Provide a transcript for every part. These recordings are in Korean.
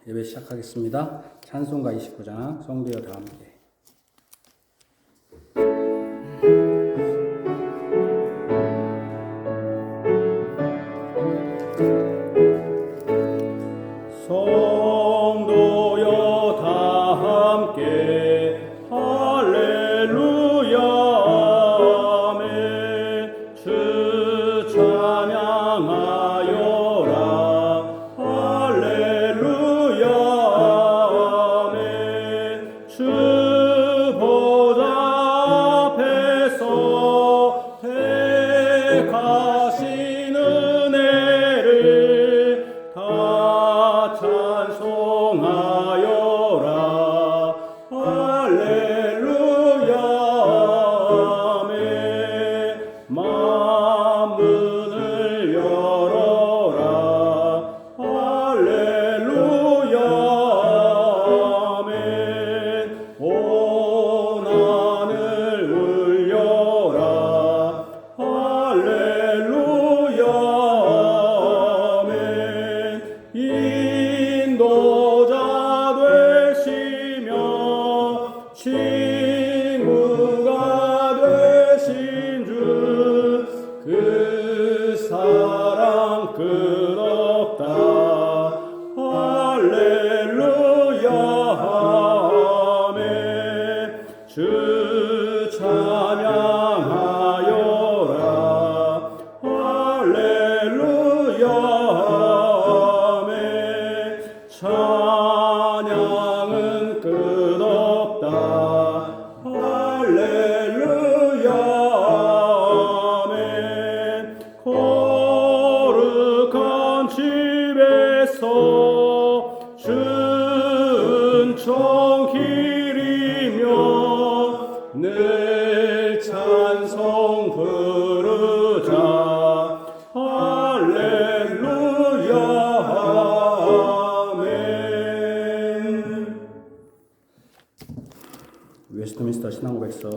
예배 시작하겠습니다. 찬송가 29장 성도여 다 함께. 성도여 다 함께 할렐루야 아멘. 주 찬양하여라 할렐루야 아멘. 주 보좌 앞에서 택하신 은혜를 다 찬송하여라 할렐루야 아멘. 만문을 열어라 할렐루야 아멘. 온 하늘 울려라 할렐루야 아멘. 인도자 되시며 친구가 되신 주 그 사랑 끝없다 할렐루야 아멘. 주 찬양하여라 할렐루야 아멘. 찬양은 끝없다 할렐루야 아멘. 거룩한 집에서 은총 기리며 늘 찬송 부르자 할렐루야 아멘. 웨스트민스터 신앙고백서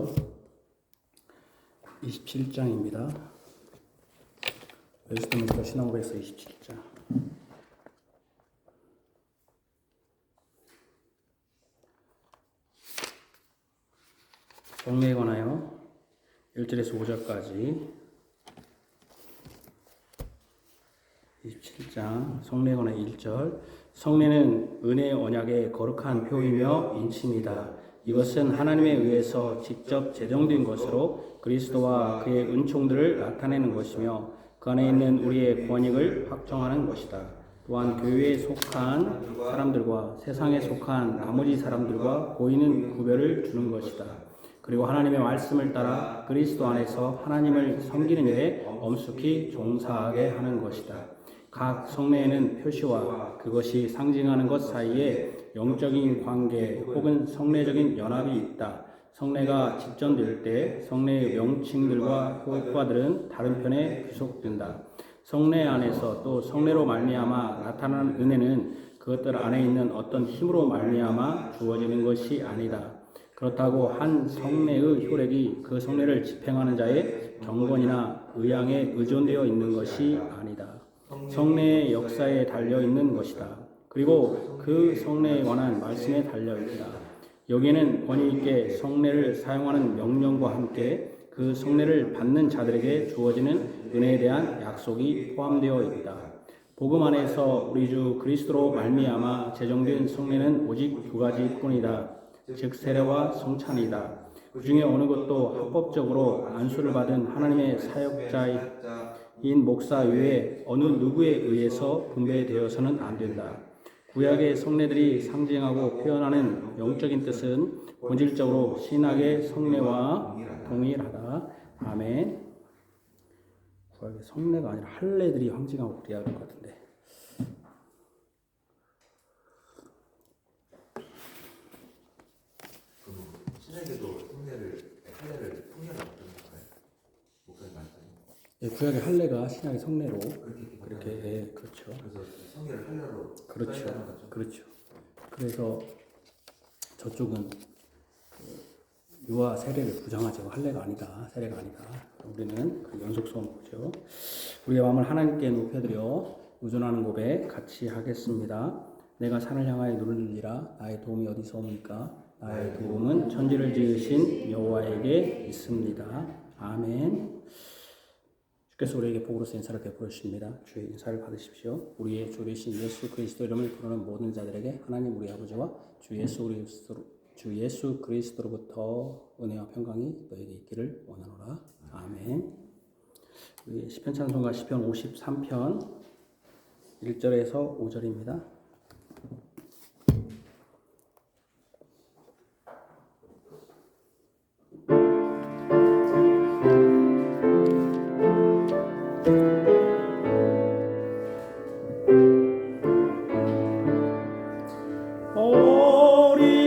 27장입니다. 웨스트민스터 신앙고백서 27장. 성례에 관하여 1절에서 5절까지 27장 성례에 관하여 1절. 성례는 은혜의 언약의 거룩한 표이며 인침이다. 이것은 하나님에 의해서 직접 제정된 것으로 그리스도와 그의 은총들을 나타내는 것이며 그 안에 있는 우리의 권익을 확정하는 것이다. 또한 교회에 속한 사람들과 세상에 속한 나머지 사람들과 보이는 구별을 주는 것이다. 그리고 하나님의 말씀을 따라 그리스도 안에서 하나님을 섬기는 일에 엄숙히 종사하게 하는 것이다. 각 성례에는 표시와 그것이 상징하는 것 사이에 영적인 관계 혹은 성례적인 연합이 있다. 성례가 집전될 때 성례의 명칭들과 효과들은 다른 편에 귀속된다. 성례 안에서 또 성례로 말미암아 나타나는 은혜는 그것들 안에 있는 어떤 힘으로 말미암아 주어지는 것이 아니다. 그렇다고 한 성례의 효력이 그 성례를 집행하는 자의 경건이나 의향에 의존되어 있는 것이 아니다. 성례의 역사에 달려있는 것이다. 그리고 그 성례에 관한 말씀에 달려있다. 여기에는 권위있게 성례를 사용하는 명령과 함께 그 성례를 받는 자들에게 주어지는 은혜에 대한 약속이 포함되어 있다. 복음 안에서 우리 주 그리스도로 말미암아 제정된 성례는 오직 두 가지뿐이다. 즉 세례와 성찬이다. 그 중에 어느 것도 합법적으로 안수를 받은 하나님의 사역자인 목사 외에 어느 누구에 의해서 분배되어서는 안 된다. 구약의 성례들이 상징하고 표현하는 영적인 뜻은 본질적으로 신학의 성례와 동일하다. 아멘. 구약의 성례가 아니라 할례들이 상징하고 그래야 될 것 같은데. 신약에도 할례를 통일하고 있는 거예요. 목사님 말씀이. 예, 구약의 할례가 신약의 성례로 그렇게 예, 그렇죠. 그래서 성례를 할례로 그렇죠. 거죠. 그렇죠. 그래서 저쪽은 유아 세례를 부정하죠. 할례가 아니다. 세례가 아니다. 우리는 그 연속성 보죠. 우리의 마음을 하나님께 높여드려 의존하는 고백 같이 하겠습니다. 내가 산을 향하여 누르느니라. 나의 도움이 어디서 오니까? 나의 도움은 천지를 지으신 여호와에게 있습니다. 아멘. 주께서 우리에게 복으로서 인사를 베풀어 주십니다. 주의 인사를 받으십시오. 우리의 주 되신 예수 그리스도 이름을 부르는 모든 자들에게 하나님 우리 아버지와 주 예수 그리스도로부터 은혜와 평강이 너에게 있기를 원하노라. 아멘. 우리 시편 찬송가 시편 53편 1절에서 5절입니다.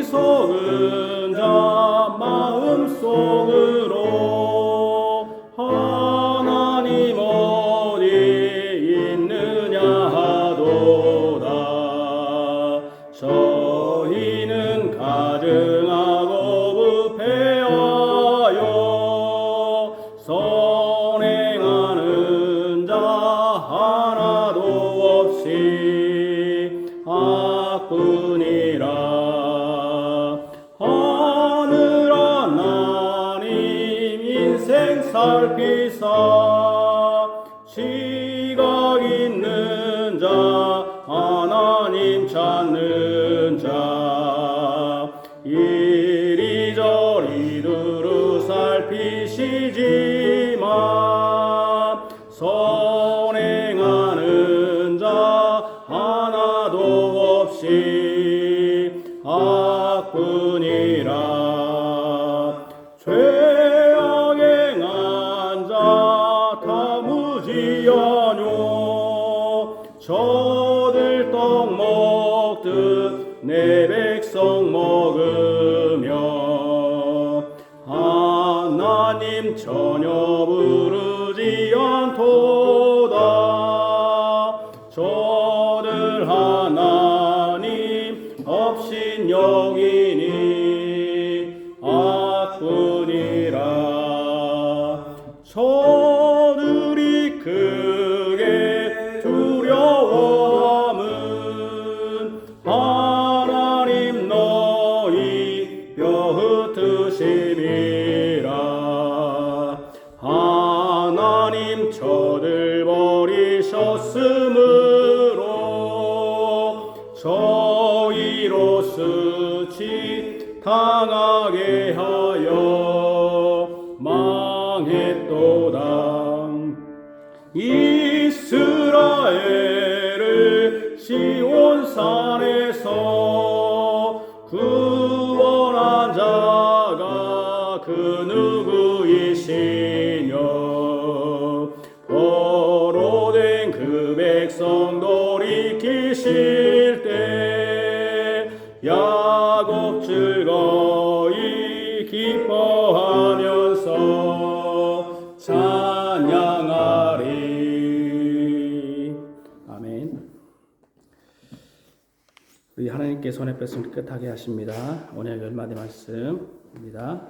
어리석은 자 마음속으로 하나님 어디 있느냐 하도다. 저희는 가증하고 부패하여 선행하는 자 하나도 없이 악뿐이라. 하늘 하나님 인생 살피사 지각 있는 자 하나님 찾는 자 이리저리 두루 살피시지만 선행하는 자 하나도 없이 악뿐이라. 죄악 행한 자 다 무지하뇨. 저들 떡 먹듯 내 백성 먹으며 하나님 전혀 부르지 않도다. 저들 하나님 없인 영이니 악뿐이라. 저들이 크게 두려워함은 하나님 너희 뼈 흩으심이라. 하나님 저들 버리셨으므로 저희로 수치 당하게 하여 망했도다. 이스라엘을 시온산에서 구원한 자가 그 누구이시뇨. 포로된 그 백성 돌이키실 때 야곱 즐거이 기뻐하면서 찬양하리. 아멘. 우리 하나님께 손에 뺐음을 깨끗하게 하십니다. 오늘 10마디 말씀입니다.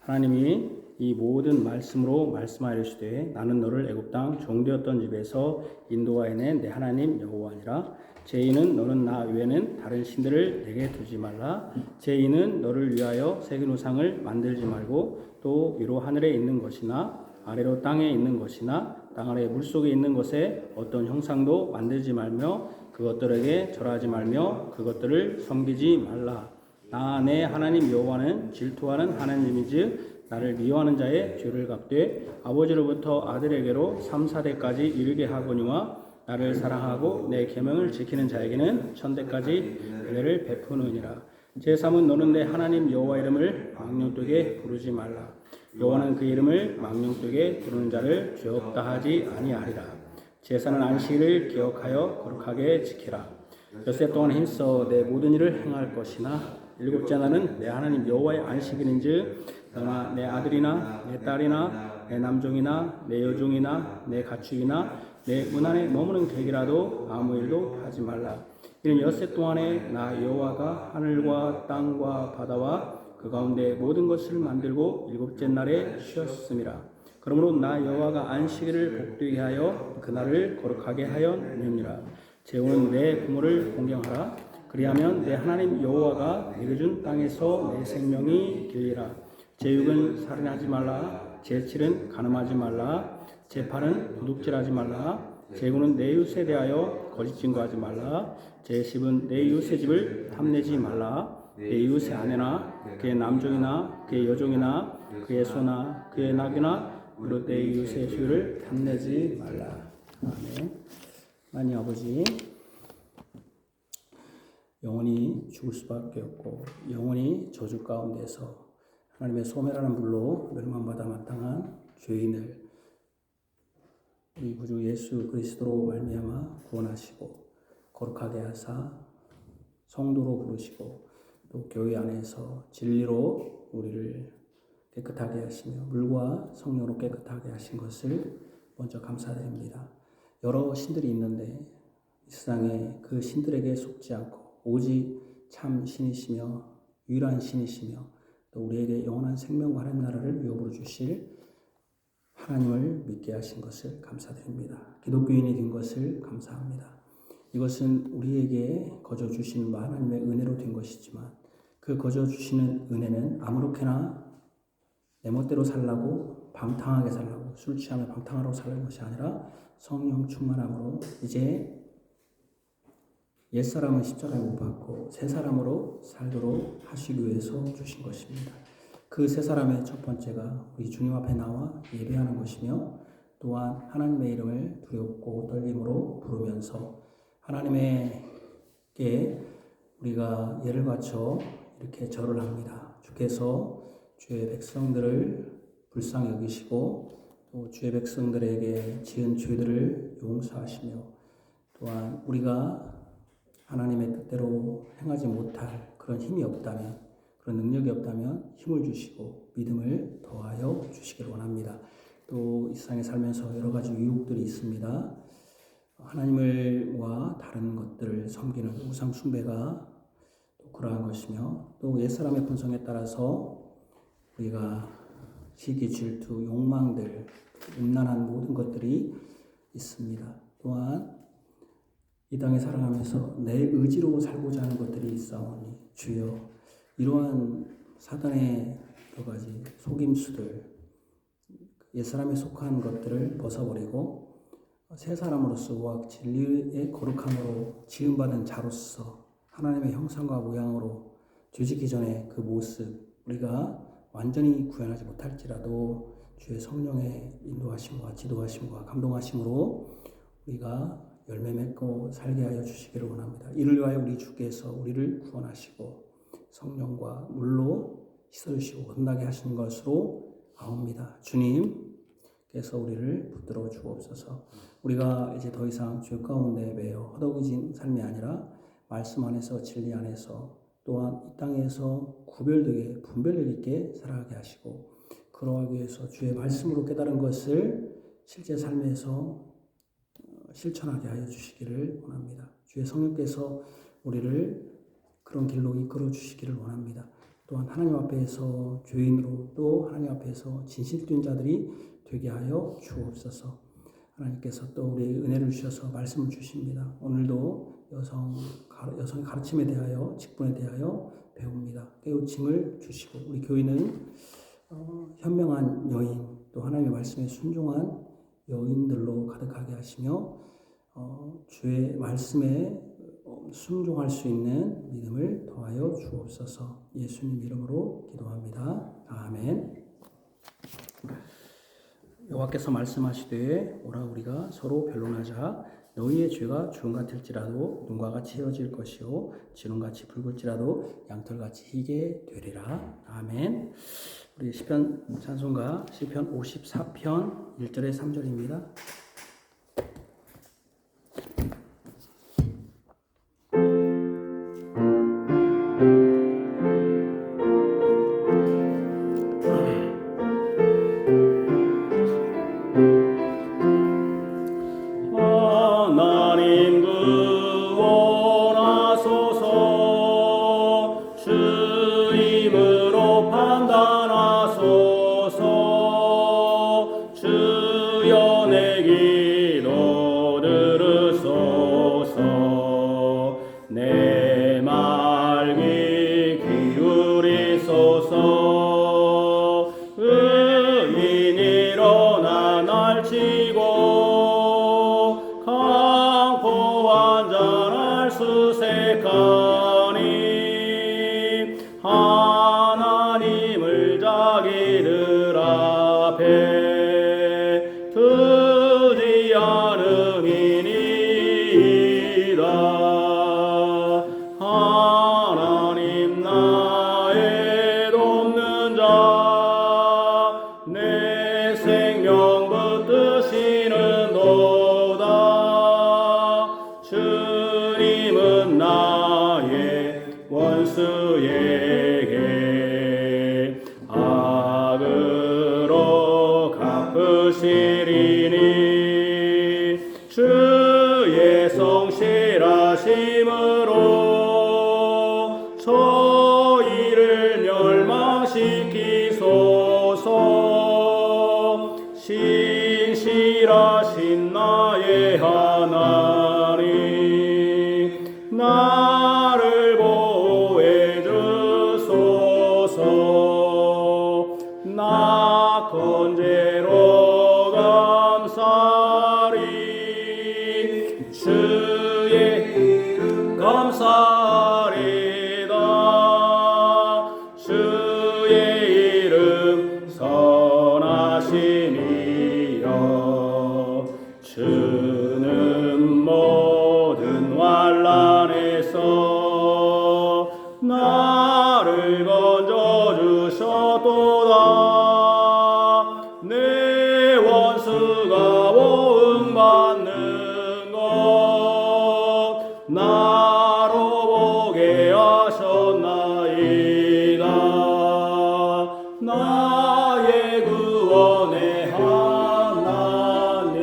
하나님이 이 모든 말씀으로 말씀하시되 나는 너를 애굽 땅 종되었던 집에서 인도하여낸 내 하나님 여호와니라. 제2는 너는 나 외에는 다른 신들을 내게 두지 말라. 제2는 너를 위하여 새긴 우상을 만들지 말고 또 위로 하늘에 있는 것이나 아래로 땅에 있는 것이나 땅 아래 물속에 있는 것에 어떤 형상도 만들지 말며 그것들에게 절하지 말며 그것들을 섬기지 말라. 나 내 하나님 여호와는 질투하는 하나님이지 나를 미워하는 자의 죄를 갚되 아버지로부터 아들에게로 3, 4대까지 이르게 하거니와 나를 사랑하고 내 계명을 지키는 자에게는 천대까지 은혜를 베푸느니라. 제3은 너는 내 하나님 여호와 이름을 망령되게 부르지 말라. 여호와는 그 이름을 망령되게 부르는 자를 죄 없다 하지 아니하리라. 제4는 안식일을 기억하여 거룩하게 지키라. 엿새 동안 힘써 내 모든 일을 행할 것이나 일곱째 날은 내 하나님 여호와의 안식일인즉 너나 내 아들이나 내 딸이나 내 남종이나 내 여종이나 내 가축이나 내 문 안에 머무는 객이라도 아무 일도 하지 말라. 이는 엿새 동안에 나 여호와가 하늘과 땅과 바다와 그 가운데 모든 것을 만들고 일곱째 날에 쉬었음이라. 그러므로 나 여호와가 안식일을 복되게 하여 그날을 거룩하게 하였느니라. 제후는 내 부모를 공경하라. 그리하면 내 하나님 여호와가 내게 준 땅에서 내 생명이 길리라. 제6은 살인하지 말라. 제7은 간음하지 말라. 제8은 도둑질하지 말라. 제9는 내 이웃에 대하여 거짓 증거하지 말라. 제10은 내 이웃의 집을 탐내지 말라. 내 이웃의 아내나 그의 남종이나 그의 여종이나 그의 소나 그의 낙이나 무릇 내 이웃의 소유를 탐내지 말라. 아멘. 하나님 아버지, 영혼이 죽을 수밖에 없고 영혼이 저주 가운데서 하나님의 소멸하는 불로 멸망받아 마땅한 죄인을 우리 구주 예수 그리스도로 말미암아 구원하시고 거룩하게 하사 성도로 부르시고 또 교회 안에서 진리로 우리를 깨끗하게 하시며 물과 성령으로 깨끗하게 하신 것을 먼저 감사드립니다. 여러 신들이 있는데 이 세상에 그 신들에게 속지 않고 오직 참 신이시며 유일한 신이시며 또 우리에게 영원한 생명과 하나님 나라를 유업으로 주실 하나님을 믿게 하신 것을 감사드립니다. 기독교인이 된 것을 감사합니다. 이것은 우리에게 거저 주신 하나님의 은혜로 된 것이지만 그 거저 주시는 은혜는 아무렇게나 내 멋대로 살라고 방탕하게 살라고 술 취하며 방탕하라고 살는 것이 아니라 성령 충만함으로 이제 옛사람은 십자가에 못 박고 새 사람으로 살도록 하시기 위해서 주신 것입니다. 그 새 사람의 첫 번째가 우리 주님 앞에 나와 예배하는 것이며 또한 하나님의 이름을 두렵고 떨림으로 부르면서 하나님에게 우리가 예를 바쳐 이렇게 절을 합니다. 주께서 주의 백성들을 불쌍히 여기시고 또 주의 백성들에게 지은 죄들을 용서하시며 또한 우리가 하나님의 뜻대로 행하지 못할 그런 힘이 없다면 그런 능력이 없다면 힘을 주시고 믿음을 더하여 주시기를 원합니다. 또 이 세상에 살면서 여러 가지 유혹들이 있습니다. 하나님과 다른 것들을 섬기는 우상 숭배가 또 그러한 것이며 또 옛사람의 본성에 따라서 우리가 시기, 질투, 욕망들, 음란한 모든 것들이 있습니다. 또한 이 땅에 살아가면서 내 의지로 살고자 하는 것들이 있사오니 주여 이러한 사단의 여러 가지 속임수들 옛사람에 속한 것들을 벗어버리고 새 사람으로서 오직 진리의 거룩함으로 지음받은 자로서 하나님의 형상과 모양으로 죄짓기 전에 그 모습 우리가 완전히 구현하지 못할지라도 주의 성령의 인도하심과 지도하심과 감동하심으로 우리가 열매 맺고 살게 하여 주시기를 원합니다. 이를 위하여 우리 주께서 우리를 구원하시고 성령과 물로 씻어주시고 건나게 하신 것으로 아옵니다. 주님께서 우리를 붙들어 주옵소서. 우리가 이제 더 이상 죄 가운데 매여 허덕이진 삶이 아니라 말씀 안에서 진리 안에서 또한 이 땅에서 구별되게 분별력 있게 살아가게 하시고 그러하기 위해서 주의 말씀으로 깨달은 것을 실제 삶에서 실천하게 하여 주시기를 원합니다. 주의 성령께서 우리를 그런 길로 이끌어 주시기를 원합니다. 또한 하나님 앞에서 죄인으로 또 하나님 앞에서 진실된 자들이 되게 하여 주옵소서. 하나님께서 또 우리에게 은혜를 주셔서 말씀을 주십니다. 오늘도 여성의 가르침에 대하여 직분에 대하여 배웁니다. 깨우침을 주시고 우리 교인은 현명한 여인 또 하나님의 말씀에 순종한 여인들로 가득하게 하시며 주의 말씀에 순종할 수 있는 믿음을 더하여 주옵소서. 예수님 이름으로 기도합니다. 아멘. 여호와께서 말씀하시되 오라 우리가 서로 변론하자. 너희의 죄가 주홍 같을지라도 눈과 같이 헤어질 것이요 진홍같이 붉을지라도 양털같이 희게 되리라. 아멘. 우리 시편 찬송가 시편 54편 1절에 3절입니다. 하나님 구원하소서 주임으로 판단하소서 주 하심으로 저희를 멸망시키소서. 신실하신 나의 하나님, 나를 보호해 주소서. 나 건재로 감사리, 주의 이름 감사리다. 주의 이름 선하심이여. 주는 모든 환난에서 나를 건져주셨도다. 내 원수가 보응받는 것 나로 보게 하셨나이다. 나의 구원의 하나님.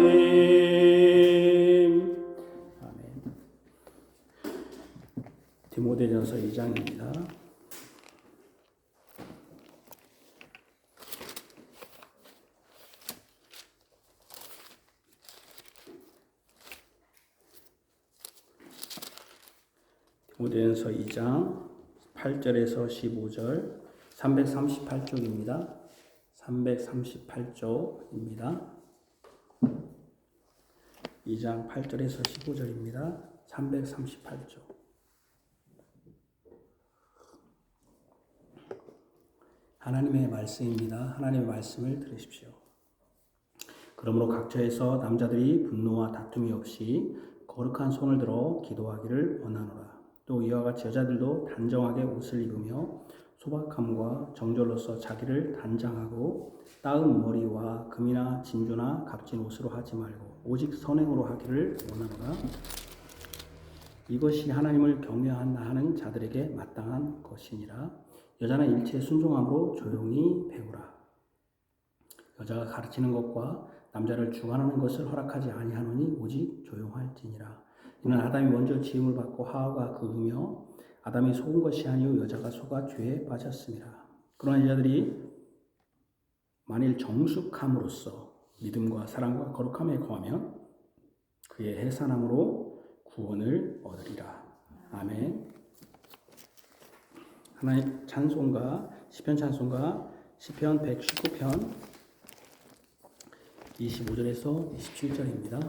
아멘. 디모데전서 2장입니다. 디모데전서 2장 8절에서 15절 338쪽입니다. 338쪽입니다. 2장 8절에서 15절입니다. 338쪽. 하나님의 말씀입니다. 하나님의 말씀을 들으십시오. 그러므로 각처에서 남자들이 분노와 다툼이 없이 거룩한 손을 들어 기도하기를 원하노라. 또 이와 같이 여자들도 단정하게 옷을 입으며 소박함과 정절로서 자기를 단장하고 따은 머리와 금이나 진주나 값진 옷으로 하지 말고 오직 선행으로 하기를 원하노라. 이것이 하나님을 경외하나 하는 자들에게 마땅한 것이니라. 여자는 일체에 순종함으로 조용히 배우라. 여자가 가르치는 것과 남자를 주관하는 것을 허락하지 아니하노니 오직 조용할지니라. 이는 아담이 먼저 지음을 받고 하와가 그으며 아담이 속은 것이 아니요 여자가 속아 죄에 빠졌습니다. 그러나 여자들이 만일 정숙함으로써 믿음과 사랑과 거룩함에 거하면 그의 해산함으로 구원을 얻으리라. 아멘. 하나님 찬송가 시편 찬송가 시편 119편 25절에서 27절입니다.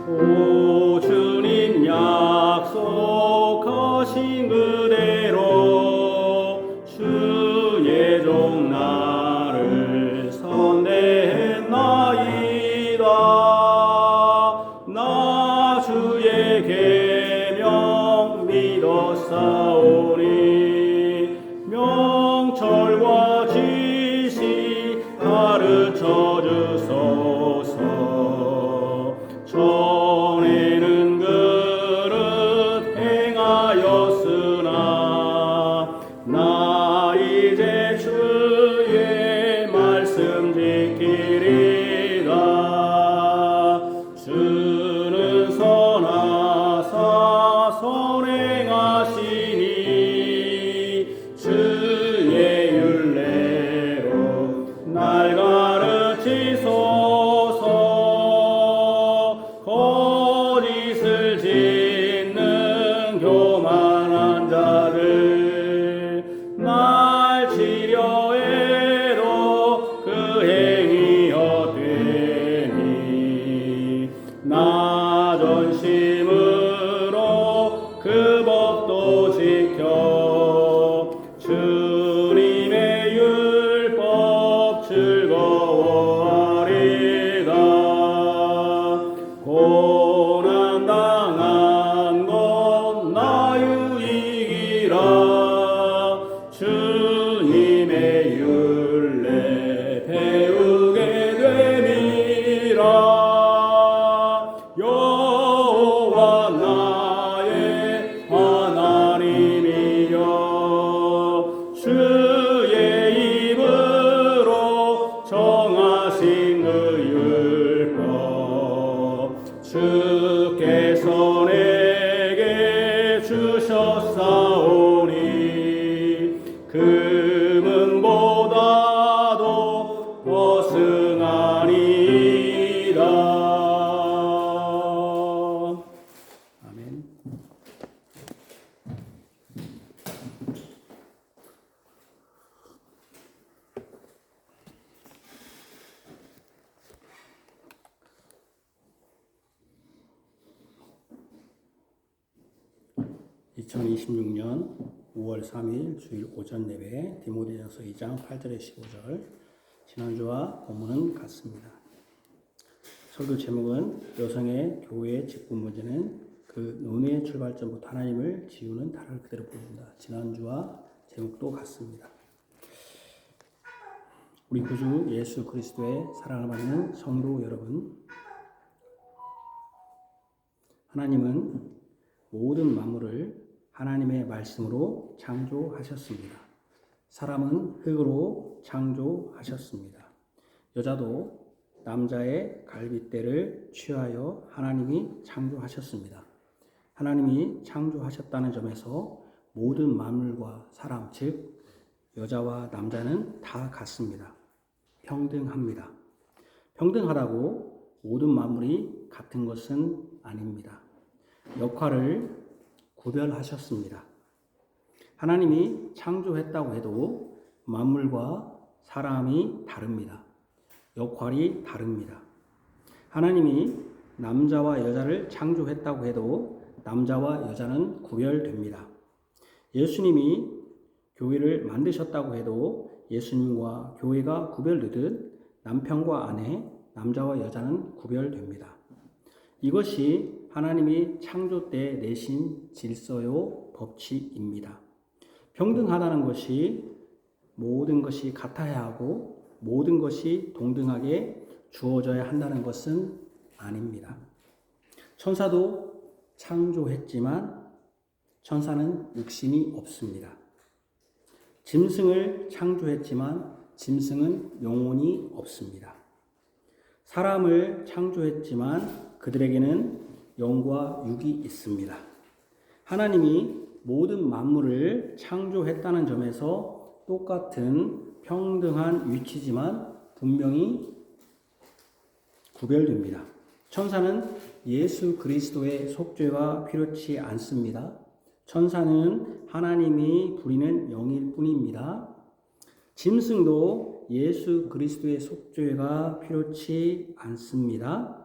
오 주님 약속하신 그대로 주의 종 나를 선대했나이다. 나 주의 계명 믿었사오니 명철과 지시 가르쳐 주소서. 전에는 그릇 행하였으나 나 이제 주의 말씀 지키리다. 주는 선하사 선행하시니 주의 율례로 날 가르치소서. 거짓을 짓는 교만한 자를 날 치려해도 그 행위 헛되니 나 전심으로 그 법도 지켜 주님의 율법 즐거워하리다. 고난 당한 것 나 유익이라. 주님의 율례 배우게 됨이라. 저승하리라. 아멘. (2026년 5월 3일) 주일 오전 예배 디모데전서 2장 8절에 15절. 지난주와 본문은 같습니다. 설교 제목은 여성의 교회의 직분 문제는 그 논의의 출발점부터 하나님을 지우는 달을 그대로 보입니다. 지난주와 제목도 같습니다. 우리 구주 예수 그리스도의 사랑을 받는 성도 여러분, 하나님은 모든 만물을 하나님의 말씀으로 창조하셨습니다. 사람은 흙으로 창조하셨습니다. 여자도 남자의 갈빗대를 취하여 하나님이 창조하셨습니다. 하나님이 창조하셨다는 점에서 모든 만물과 사람, 즉 여자와 남자는 다 같습니다. 평등합니다. 평등하다고 모든 만물이 같은 것은 아닙니다. 역할을 구별하셨습니다. 하나님이 창조했다고 해도 만물과 사람이 다릅니다. 역할이 다릅니다. 하나님이 남자와 여자를 창조했다고 해도 남자와 여자는 구별됩니다. 예수님이 교회를 만드셨다고 해도 예수님과 교회가 구별되듯 남편과 아내, 남자와 여자는 구별됩니다. 이것이 하나님이 창조 때 내신 질서요 법칙입니다. 평등하다는 것이 모든 것이 같아야 하고 모든 것이 동등하게 주어져야 한다는 것은 아닙니다. 천사도 창조했지만 천사는 육신이 없습니다. 짐승을 창조했지만 짐승은 영혼이 없습니다. 사람을 창조했지만 그들에게는 영과 육이 있습니다. 하나님이 모든 만물을 창조했다는 점에서 똑같은 평등한 위치지만 분명히 구별됩니다. 천사는 예수 그리스도의 속죄가 필요치 않습니다. 천사는 하나님이 부리는 영일 뿐입니다. 짐승도 예수 그리스도의 속죄가 필요치 않습니다.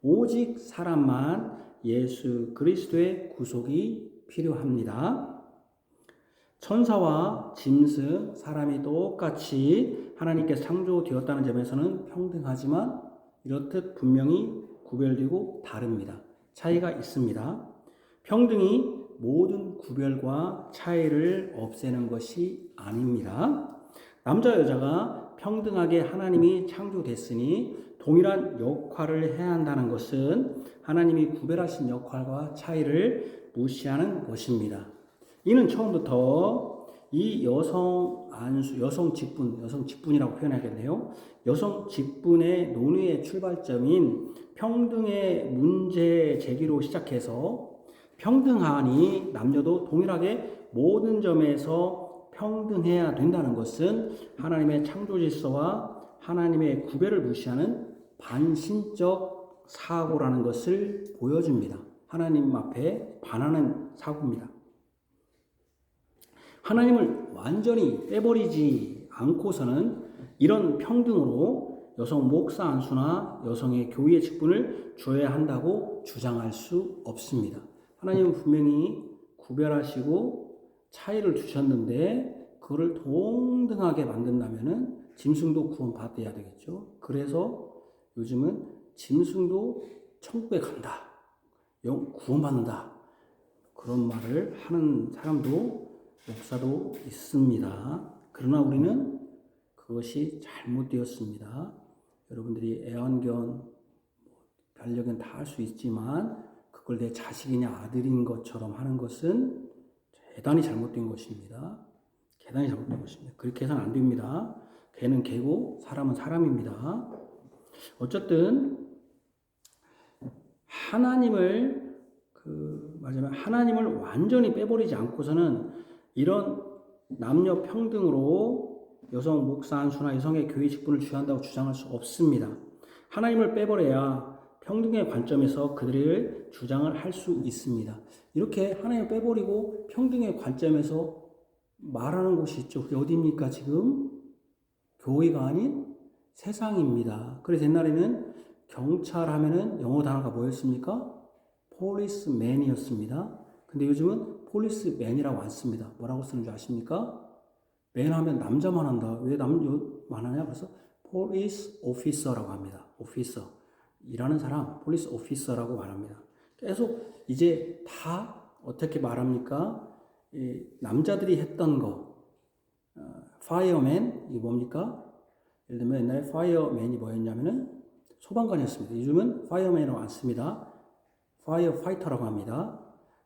오직 사람만 예수 그리스도의 구속이 필요합니다. 천사와 짐승, 사람이 똑같이 하나님께서 창조되었다는 점에서는 평등하지만 이렇듯 분명히 구별되고 다릅니다. 차이가 있습니다. 평등이 모든 구별과 차이를 없애는 것이 아닙니다. 남자 여자가 평등하게 하나님이 창조됐으니 동일한 역할을 해야 한다는 것은 하나님이 구별하신 역할과 차이를 무시하는 것입니다. 이는 처음부터 이 여성 직분이라고 표현하겠네요. 여성 직분의 논의의 출발점인 평등의 문제 제기로 시작해서 평등하니 남녀도 동일하게 모든 점에서 평등해야 된다는 것은 하나님의 창조 질서와 하나님의 구별을 무시하는 반신적 사고라는 것을 보여줍니다. 하나님 앞에 반하는 사고입니다. 하나님을 완전히 빼버리지 않고서는 이런 평등으로 여성 목사 안수나 여성의 교회의 직분을 줘야 한다고 주장할 수 없습니다. 하나님은 분명히 구별하시고 차이를 두셨는데 그거를 동등하게 만든다면은 짐승도 구원받아야 되겠죠. 그래서 요즘은 짐승도 천국에 간다, 구원받는다, 그런 말을 하는 사람도 목사도 있습니다. 그러나 우리는 그것이 잘못되었습니다. 여러분들이 애완견, 반려견 다 할 수 있지만 그걸 내 자식이냐 아들인 것처럼 하는 것은 대단히 잘못된 것입니다. 대단히 잘못된 것입니다. 그렇게 해서는 안 됩니다. 개는 개고 사람은 사람입니다. 어쨌든 하나님을 완전히 빼버리지 않고서는 이런 남녀 평등으로 여성 목사 안수나 여성의 교회 직분을 주한다고 주장할 수 없습니다. 하나님을 빼버려야 평등의 관점에서 그들을 주장을 할 수 있습니다. 이렇게 하나님을 빼버리고 평등의 관점에서 말하는 곳이 있죠. 그게 어디입니까? 지금 교회가 아닌 세상입니다. 그래서 옛날에는 경찰 하면은 영어 단어가 뭐였습니까? policeman이었습니다. 근데 요즘은 policeman이라고 안 씁니다. 뭐라고 쓰는 줄 아십니까? man 하면 남자만 한다. 왜 남자만 하냐? 그래서 police officer라고 합니다. officer. 일하는 사람, police officer라고 말합니다. 계속 이제 다 어떻게 말합니까? 남자들이 했던 거, fireman, 이게 뭡니까? 예를 들면 옛날에 fireman이 뭐였냐면은 소방관이었습니다. 요즘은 fireman이라고 안 씁니다. firefighter라고 합니다.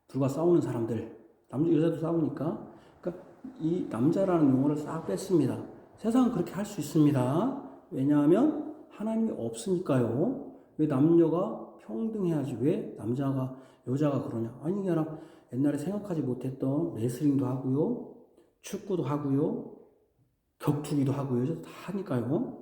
불과 싸우는 사람들, 남자 여자도 싸우니까. 그러니까 이 남자라는 용어를 싹 뺐습니다. 세상은 그렇게 할 수 있습니다. 왜냐하면 하나님이 없으니까요. 왜 남녀가 평등해야지? 왜 남자가 여자가 그러냐? 아니 그게 아니라 옛날에 생각하지 못했던 레슬링도 하고요, 축구도 하고요, 격투기도 하고요, 다 하니까요.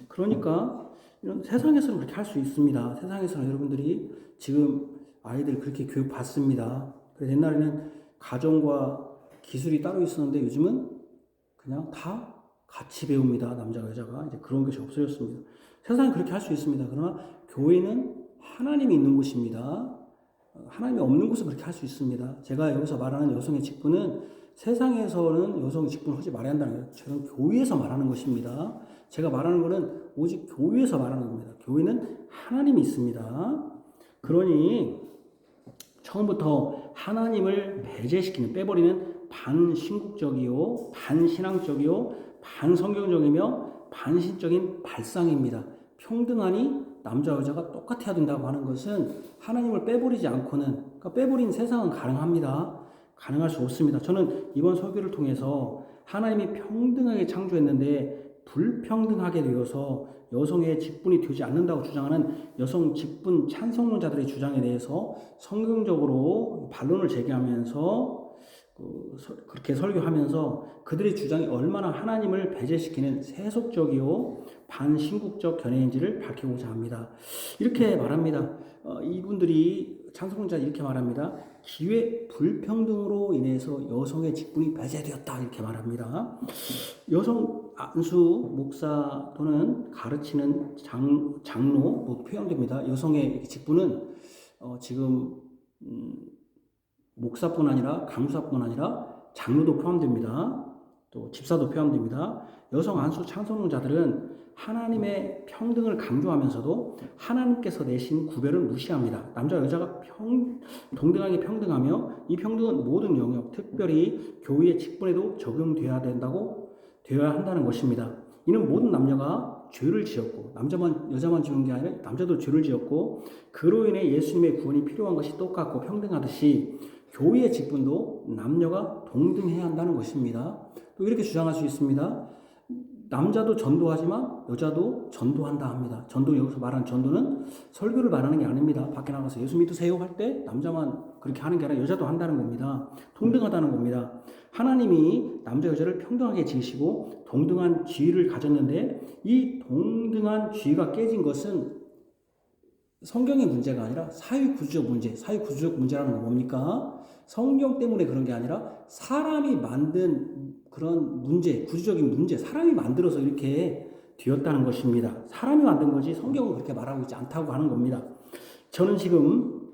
그러니까 이런 세상에서는 그렇게 할 수 있습니다. 세상에서는 여러분들이 지금 아이들 그렇게 교육 받습니다. 그래서 옛날에는 가정과 기술이 따로 있었는데 요즘은 그냥 다 같이 배웁니다. 남자가 여자가. 이제 그런 것이 없어졌습니다. 세상은 그렇게 할 수 있습니다. 그러나 교회는 하나님이 있는 곳입니다. 하나님이 없는 곳은 그렇게 할 수 있습니다. 제가 여기서 말하는 여성의 직분은 세상에서는 여성의 직분을 하지 말아야 한다는 거예요. 저는 교회에서 말하는 것입니다. 제가 말하는 것은 오직 교회에서 말하는 겁니다. 교회는 하나님이 있습니다. 그러니 처음부터 하나님을 배제시키는, 빼버리는 반신국적이요, 반신앙적이요, 반성경적이며 반신적인 발상입니다. 평등하니 남자 여자가 똑같아야 된다고 하는 것은 하나님을 빼버리지 않고는, 그러니까 빼버린 세상은 가능합니다. 가능할 수 없습니다. 저는 이번 설교를 통해서 하나님이 평등하게 창조했는데 불평등하게 되어서 여성의 직분이 되지 않는다고 주장하는 여성 직분 찬성론자들의 주장에 대해서 성경적으로 반론을 제기하면서 그렇게 설교하면서 그들의 주장이 얼마나 하나님을 배제시키는 세속적이요 반신국적 견해인지를 밝히고자 합니다. 이렇게 말합니다. 이분들이 찬성론자 이렇게 말합니다. 기회 불평등으로 인해서 여성의 직분이 배제되었다 이렇게 말합니다. 여성 안수 목사 또는 가르치는 장로 뭐 표현됩니다. 여성의 직분은 지금 목사뿐 아니라 강사뿐 아니라 장로도 포함됩니다. 또 집사도 포함됩니다. 여성 안수 찬성론자들은 하나님의 평등을 강조하면서도 하나님께서 내신 구별을 무시합니다. 남자 여자가 동등하게 평등하며 이 평등은 모든 영역, 특별히 교회의 직분에도 적용되어야 한다는 것입니다. 이는 모든 남녀가 죄를 지었고 남자만 여자만 지은 게 아니라 남자도 죄를 지었고 그로 인해 예수님의 구원이 필요한 것이 똑같고 평등하듯이 교회의 직분도 남녀가 동등해야 한다는 것입니다. 또 이렇게 주장할 수 있습니다. 남자도 전도하지만 여자도 전도한다 합니다. 전도, 여기서 말하는 전도는 설교를 말하는 게 아닙니다. 밖에 나가서 예수 믿으세요 할 때 남자만 그렇게 하는 게 아니라 여자도 한다는 겁니다. 동등하다는 겁니다. 하나님이 남자 여자를 평등하게 지으시고 동등한 지위를 가졌는데 이 동등한 지위가 깨진 것은 성경의 문제가 아니라 사회구조적 문제. 사회구조적 문제라는 건 뭡니까? 성경 때문에 그런 게 아니라 사람이 만든 그런 문제, 구조적인 문제, 사람이 만들어서 이렇게 되었다는 것입니다. 사람이 만든 거지 성경은 그렇게 말하고 있지 않다고 하는 겁니다. 저는 지금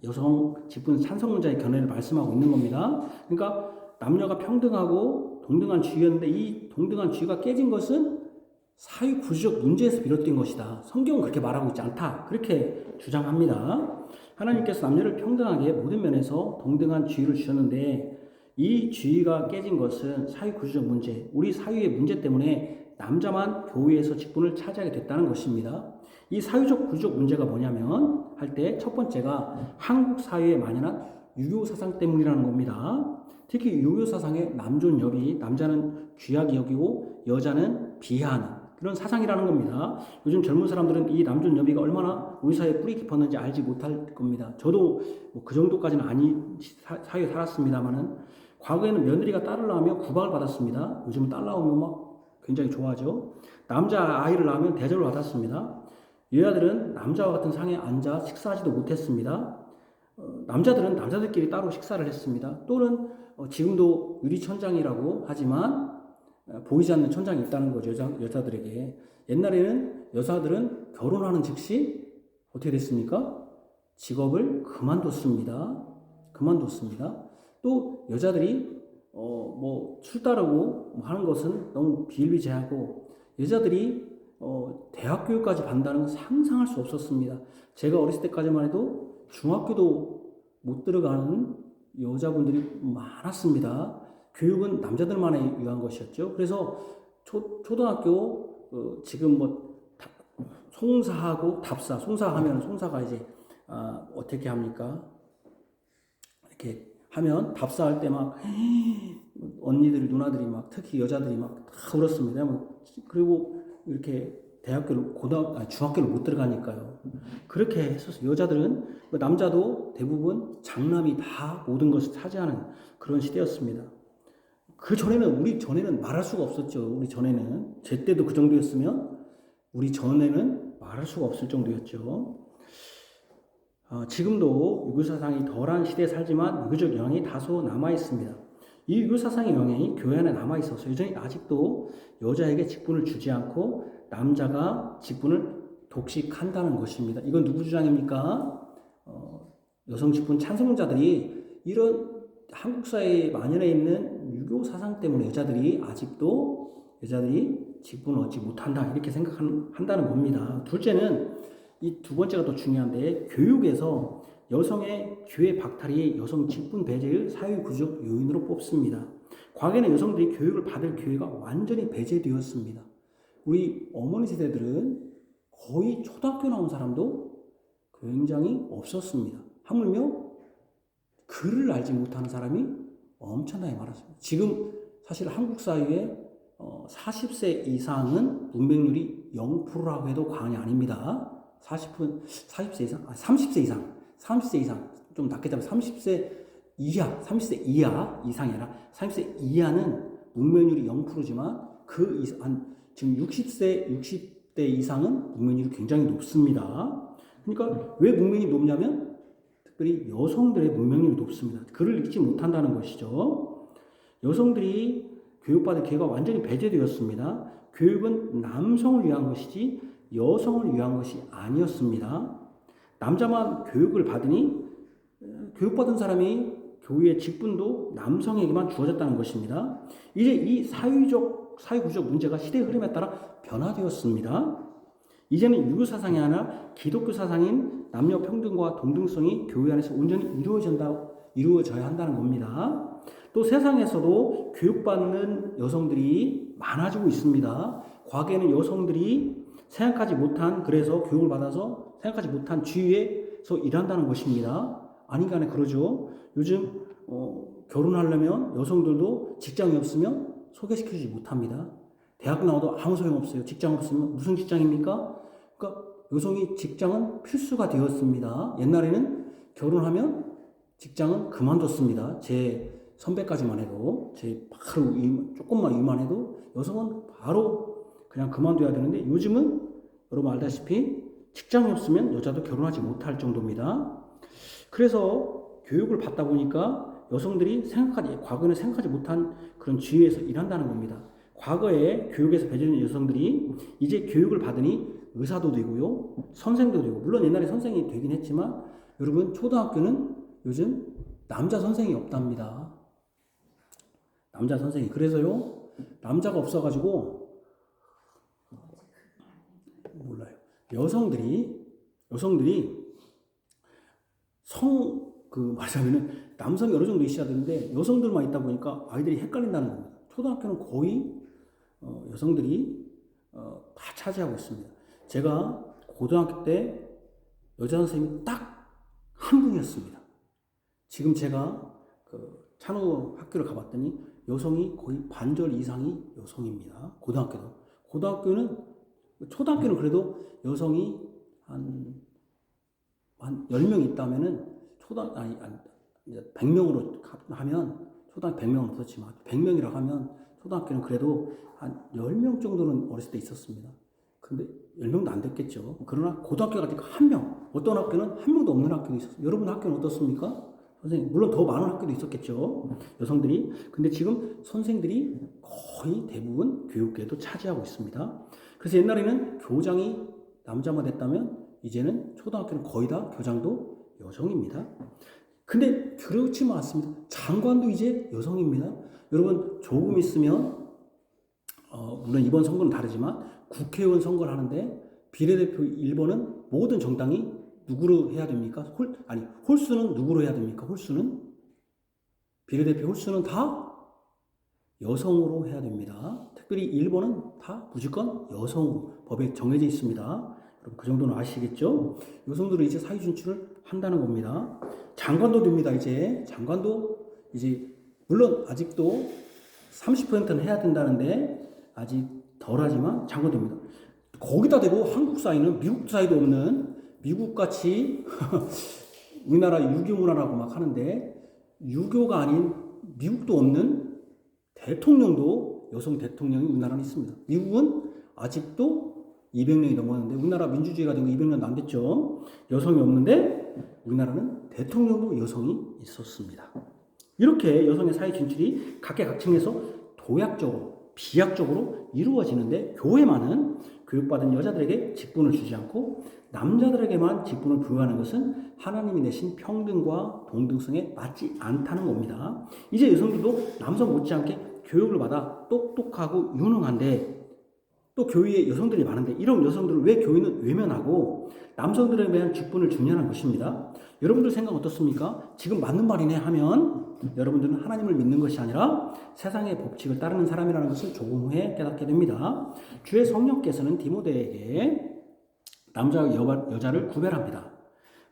여성 직분 찬성론자의 견해를 말씀하고 있는 겁니다. 그러니까 남녀가 평등하고 동등한 지위였는데 이 동등한 지위가 깨진 것은 사회구조적 문제에서 비롯된 것이다. 성경은 그렇게 말하고 있지 않다. 그렇게 주장합니다. 하나님께서 남녀를 평등하게 모든 면에서 동등한 지위를 주셨는데 이 지위가 깨진 것은 사회구조적 문제, 우리 사회의 문제 때문에 남자만 교회에서 직분을 차지하게 됐다는 것입니다. 이 사회적 구조적 문제가 뭐냐면 할 때 첫 번째가 한국 사회에 만연한 유교 사상 때문이라는 겁니다. 특히 유교 사상의 남존여비, 남자는 귀하게 여기고 여자는 비하하는 그런 사상이라는 겁니다. 요즘 젊은 사람들은 이 남존여비가 얼마나 우리 사회에 뿌리 깊었는지 알지 못할 겁니다. 저도 그 정도까지는 사회에 살았습니다만은 과거에는 며느리가 딸을 낳으면 구박을 받았습니다. 요즘은 딸 낳으면 막 굉장히 좋아하죠. 남자 아이를 낳으면 대접을 받았습니다. 여자들은 남자와 같은 상에 앉아 식사하지도 못했습니다. 남자들은 남자들끼리 따로 식사를 했습니다. 또는 지금도 유리천장이라고 하지만 보이지 않는 천장이 있다는 거죠. 여자들에게. 옛날에는 여자들은 결혼하는 즉시 어떻게 됐습니까? 직업을 그만뒀습니다. 또 여자들이 술 따르고 하는 것은 너무 비일비재하고 여자들이 대학 교육까지 받는다는 건 상상할 수 없었습니다. 제가 어렸을 때까지만 해도 중학교도 못 들어가는 여자분들이 많았습니다. 교육은 남자들만에 위한 것이었죠. 그래서 초등학교 지금 송사하고 답사, 송사하면 송사가 이제 어떻게 합니까? 이렇게 하면 답사할 때 막 언니들이 누나들이 막 특히 여자들이 막 다 울었습니다. 그리고 이렇게 중학교를 못 들어가니까요. 그렇게 했었어요. 여자들은 남자도 대부분 장남이 다 모든 것을 차지하는 그런 시대였습니다. 우리 전에는 말할 수가 없었죠. 우리 전에는 제 때도 그 정도였으면 우리 전에는 말할 수가 없을 정도였죠. 지금도 유교사상이 덜한 시대에 살지만 유교적 영향이 다소 남아있습니다. 이 유교사상의 영향이 교회 안에 남아있어서 여전히 아직도 여자에게 직분을 주지 않고 남자가 직분을 독식한다는 것입니다. 이건 누구 주장입니까? 여성 직분 찬성자들이 이런 한국 사회에 만연해 있는 유교 사상 때문에 여자들이 직분을 얻지 못한다 이렇게 생각한다는 겁니다. 둘째는 이 두 번째가 더 중요한데 교육에서 여성의 교회 박탈이 여성 직분 배제의 사회구조적 요인으로 뽑습니다. 과거에는 여성들이 교육을 받을 기회가 완전히 배제되었습니다. 우리 어머니 세대들은 거의 초등학교 나온 사람도 굉장히 없었습니다. 하물며 글을 알지 못하는 사람이 엄청나게 많았습니다. 지금 사실 한국 사회에 40세 이상은 문맹률이 0%라고 해도 과언이 아닙니다. 40세 이상, 30세 이상, 좀 낮게 잡으면 30세 이하 이상이 아니라 30세 이하는 문맹률이 0%지만 지금 60대 이상은 문맹률이 굉장히 높습니다. 그러니까 왜 문맹이 높냐면 특별히 여성들의 문맹률이 높습니다. 글을 읽지 못한다는 것이죠. 여성들이 교육받을 기회가 완전히 배제되었습니다. 교육은 남성을 위한 것이지 여성을 위한 것이 아니었습니다. 남자만 교육을 받으니 교육받은 사람이 교회의 직분도 남성에게만 주어졌다는 것입니다. 이제 이 사회구조적 문제가 시대의 흐름에 따라 변화되었습니다. 이제는 유교 사상이 아니라 기독교 사상인 남녀 평등과 동등성이 교회 안에서 온전히 이루어져야 한다는 겁니다. 또 세상에서도 교육받는 여성들이 많아지고 있습니다. 과거에는 여성들이 그래서 교육을 받아서 생각하지 못한 지위에서 일한다는 것입니다. 아닌가 그러죠. 요즘 결혼하려면 여성들도 직장이 없으면 소개시켜주지 못합니다. 대학 나와도 아무 소용없어요. 직장 없으면 무슨 직장입니까? 그러니까 여성이 직장은 필수가 되었습니다. 옛날에는 결혼하면 직장은 그만뒀습니다. 제 선배까지만 해도 바로 조금만 위만 해도 여성은 바로 그냥 그만둬야 되는데 요즘은 여러분 알다시피 직장이 없으면 여자도 결혼하지 못할 정도입니다. 그래서 교육을 받다 보니까 여성들이 과거에는 생각하지 못한 그런 지위에서 일한다는 겁니다. 과거에 교육에서 배제된 여성들이 이제 교육을 받으니 의사도 되고요, 선생도 되고, 물론 옛날에 선생이 되긴 했지만 여러분 초등학교는 요즘 남자 선생이 없답니다. 남자 선생이. 그래서요 남자가 없어가지고 몰라요. 여성들이 말하자면은 남성이 어느 정도 있어야 되는데 여성들만 있다 보니까 아이들이 헷갈린다는 겁니다. 초등학교는 거의 여성들이 다 차지하고 있습니다. 제가 고등학교 때 여자 선생님이 딱 한 분이었습니다. 지금 제가 찬호 학교를 가봤더니 여성이 거의 반절 이상이 여성입니다. 초등학교는 그래도 여성이 한 10명 있다면은 100명으로 하면 초등학교 100명은 없었지만 100명이라고 하면 초등학교는 그래도 한 10명 정도는 어렸을 때 있었습니다. 근데 10명도 안 됐겠죠. 그러나 고등학교 가니까 한 명, 어떤 학교는 한 명도 없는 학교도 있었어요. 여러분 학교는 어떻습니까? 선생님, 물론 더 많은 학교도 있었겠죠. 여성들이. 근데 지금 선생들이 거의 대부분 교육계도 차지하고 있습니다. 그래서 옛날에는 교장이 남자만 됐다면 이제는 초등학교는 거의 다 교장도 여성입니다. 근데 그렇지만 않습니다. 장관도 이제 여성입니다. 여러분 조금 있으면 물론 이번 선거는 다르지만 국회의원 선거를 하는데 비례대표 1번은 모든 정당이 누구로 해야 됩니까? 홀수는 누구로 해야 됩니까? 홀수는 비례대표 홀수는 다 여성으로 해야 됩니다. 특별히 1번은 다 무조건 여성으로 법에 정해져 있습니다. 여러분 그 정도는 아시겠죠? 여성들은 이제 사회 진출을 한다는 겁니다. 장관도 됩니다. 이제 장관도 이제 물론 아직도 30%는 해야 된다는데 아직 덜하지만 장관 됩니다. 거기다 대고 한국 사회는 미국 사회도 없는 미국같이 우리나라 유교 문화라고 막 하는데 유교가 아닌 미국도 없는 대통령도 여성 대통령이 우리나라는 있습니다. 미국은 아직도 200년이 넘었는데 우리나라 민주주의가 된 거 200년도 안 됐죠. 여성이 없는데 우리나라는 대통령도 여성이 있었습니다. 이렇게 여성의 사회 진출이 각계각층에서 도약적으로 비약적으로 이루어지는데 교회만은 교육받은 여자들에게 직분을 주지 않고 남자들에게만 직분을 부여하는 것은 하나님이 내신 평등과 동등성에 맞지 않다는 겁니다. 이제 여성들도 남성 못지않게 교육을 받아 똑똑하고 유능한데 또 교회에 여성들이 많은데 이런 여성들을 왜 교회는 외면하고 남성들에 대한 직분을 주냐는 것입니다. 여러분들 생각 어떻습니까? 지금 맞는 말이네 하면 여러분들은 하나님을 믿는 것이 아니라 세상의 법칙을 따르는 사람이라는 것을 조금 후에 깨닫게 됩니다. 주의 성령께서는 디모데에게 남자와 여자를 구별합니다.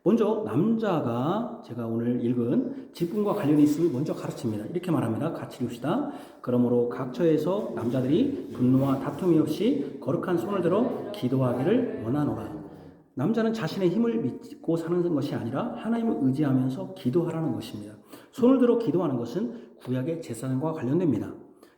먼저 남자가 제가 오늘 읽은 직분과 관련이 있음을 먼저 가르칩니다. 이렇게 말합니다. 같이 읽읍시다. 그러므로 각 처에서 남자들이 분노와 다툼이 없이 거룩한 손을 들어 기도하기를 원하노라. 남자는 자신의 힘을 믿고 사는 것이 아니라 하나님을 의지하면서 기도하라는 것입니다. 손을 들어 기도하는 것은 구약의 제사장과 관련됩니다.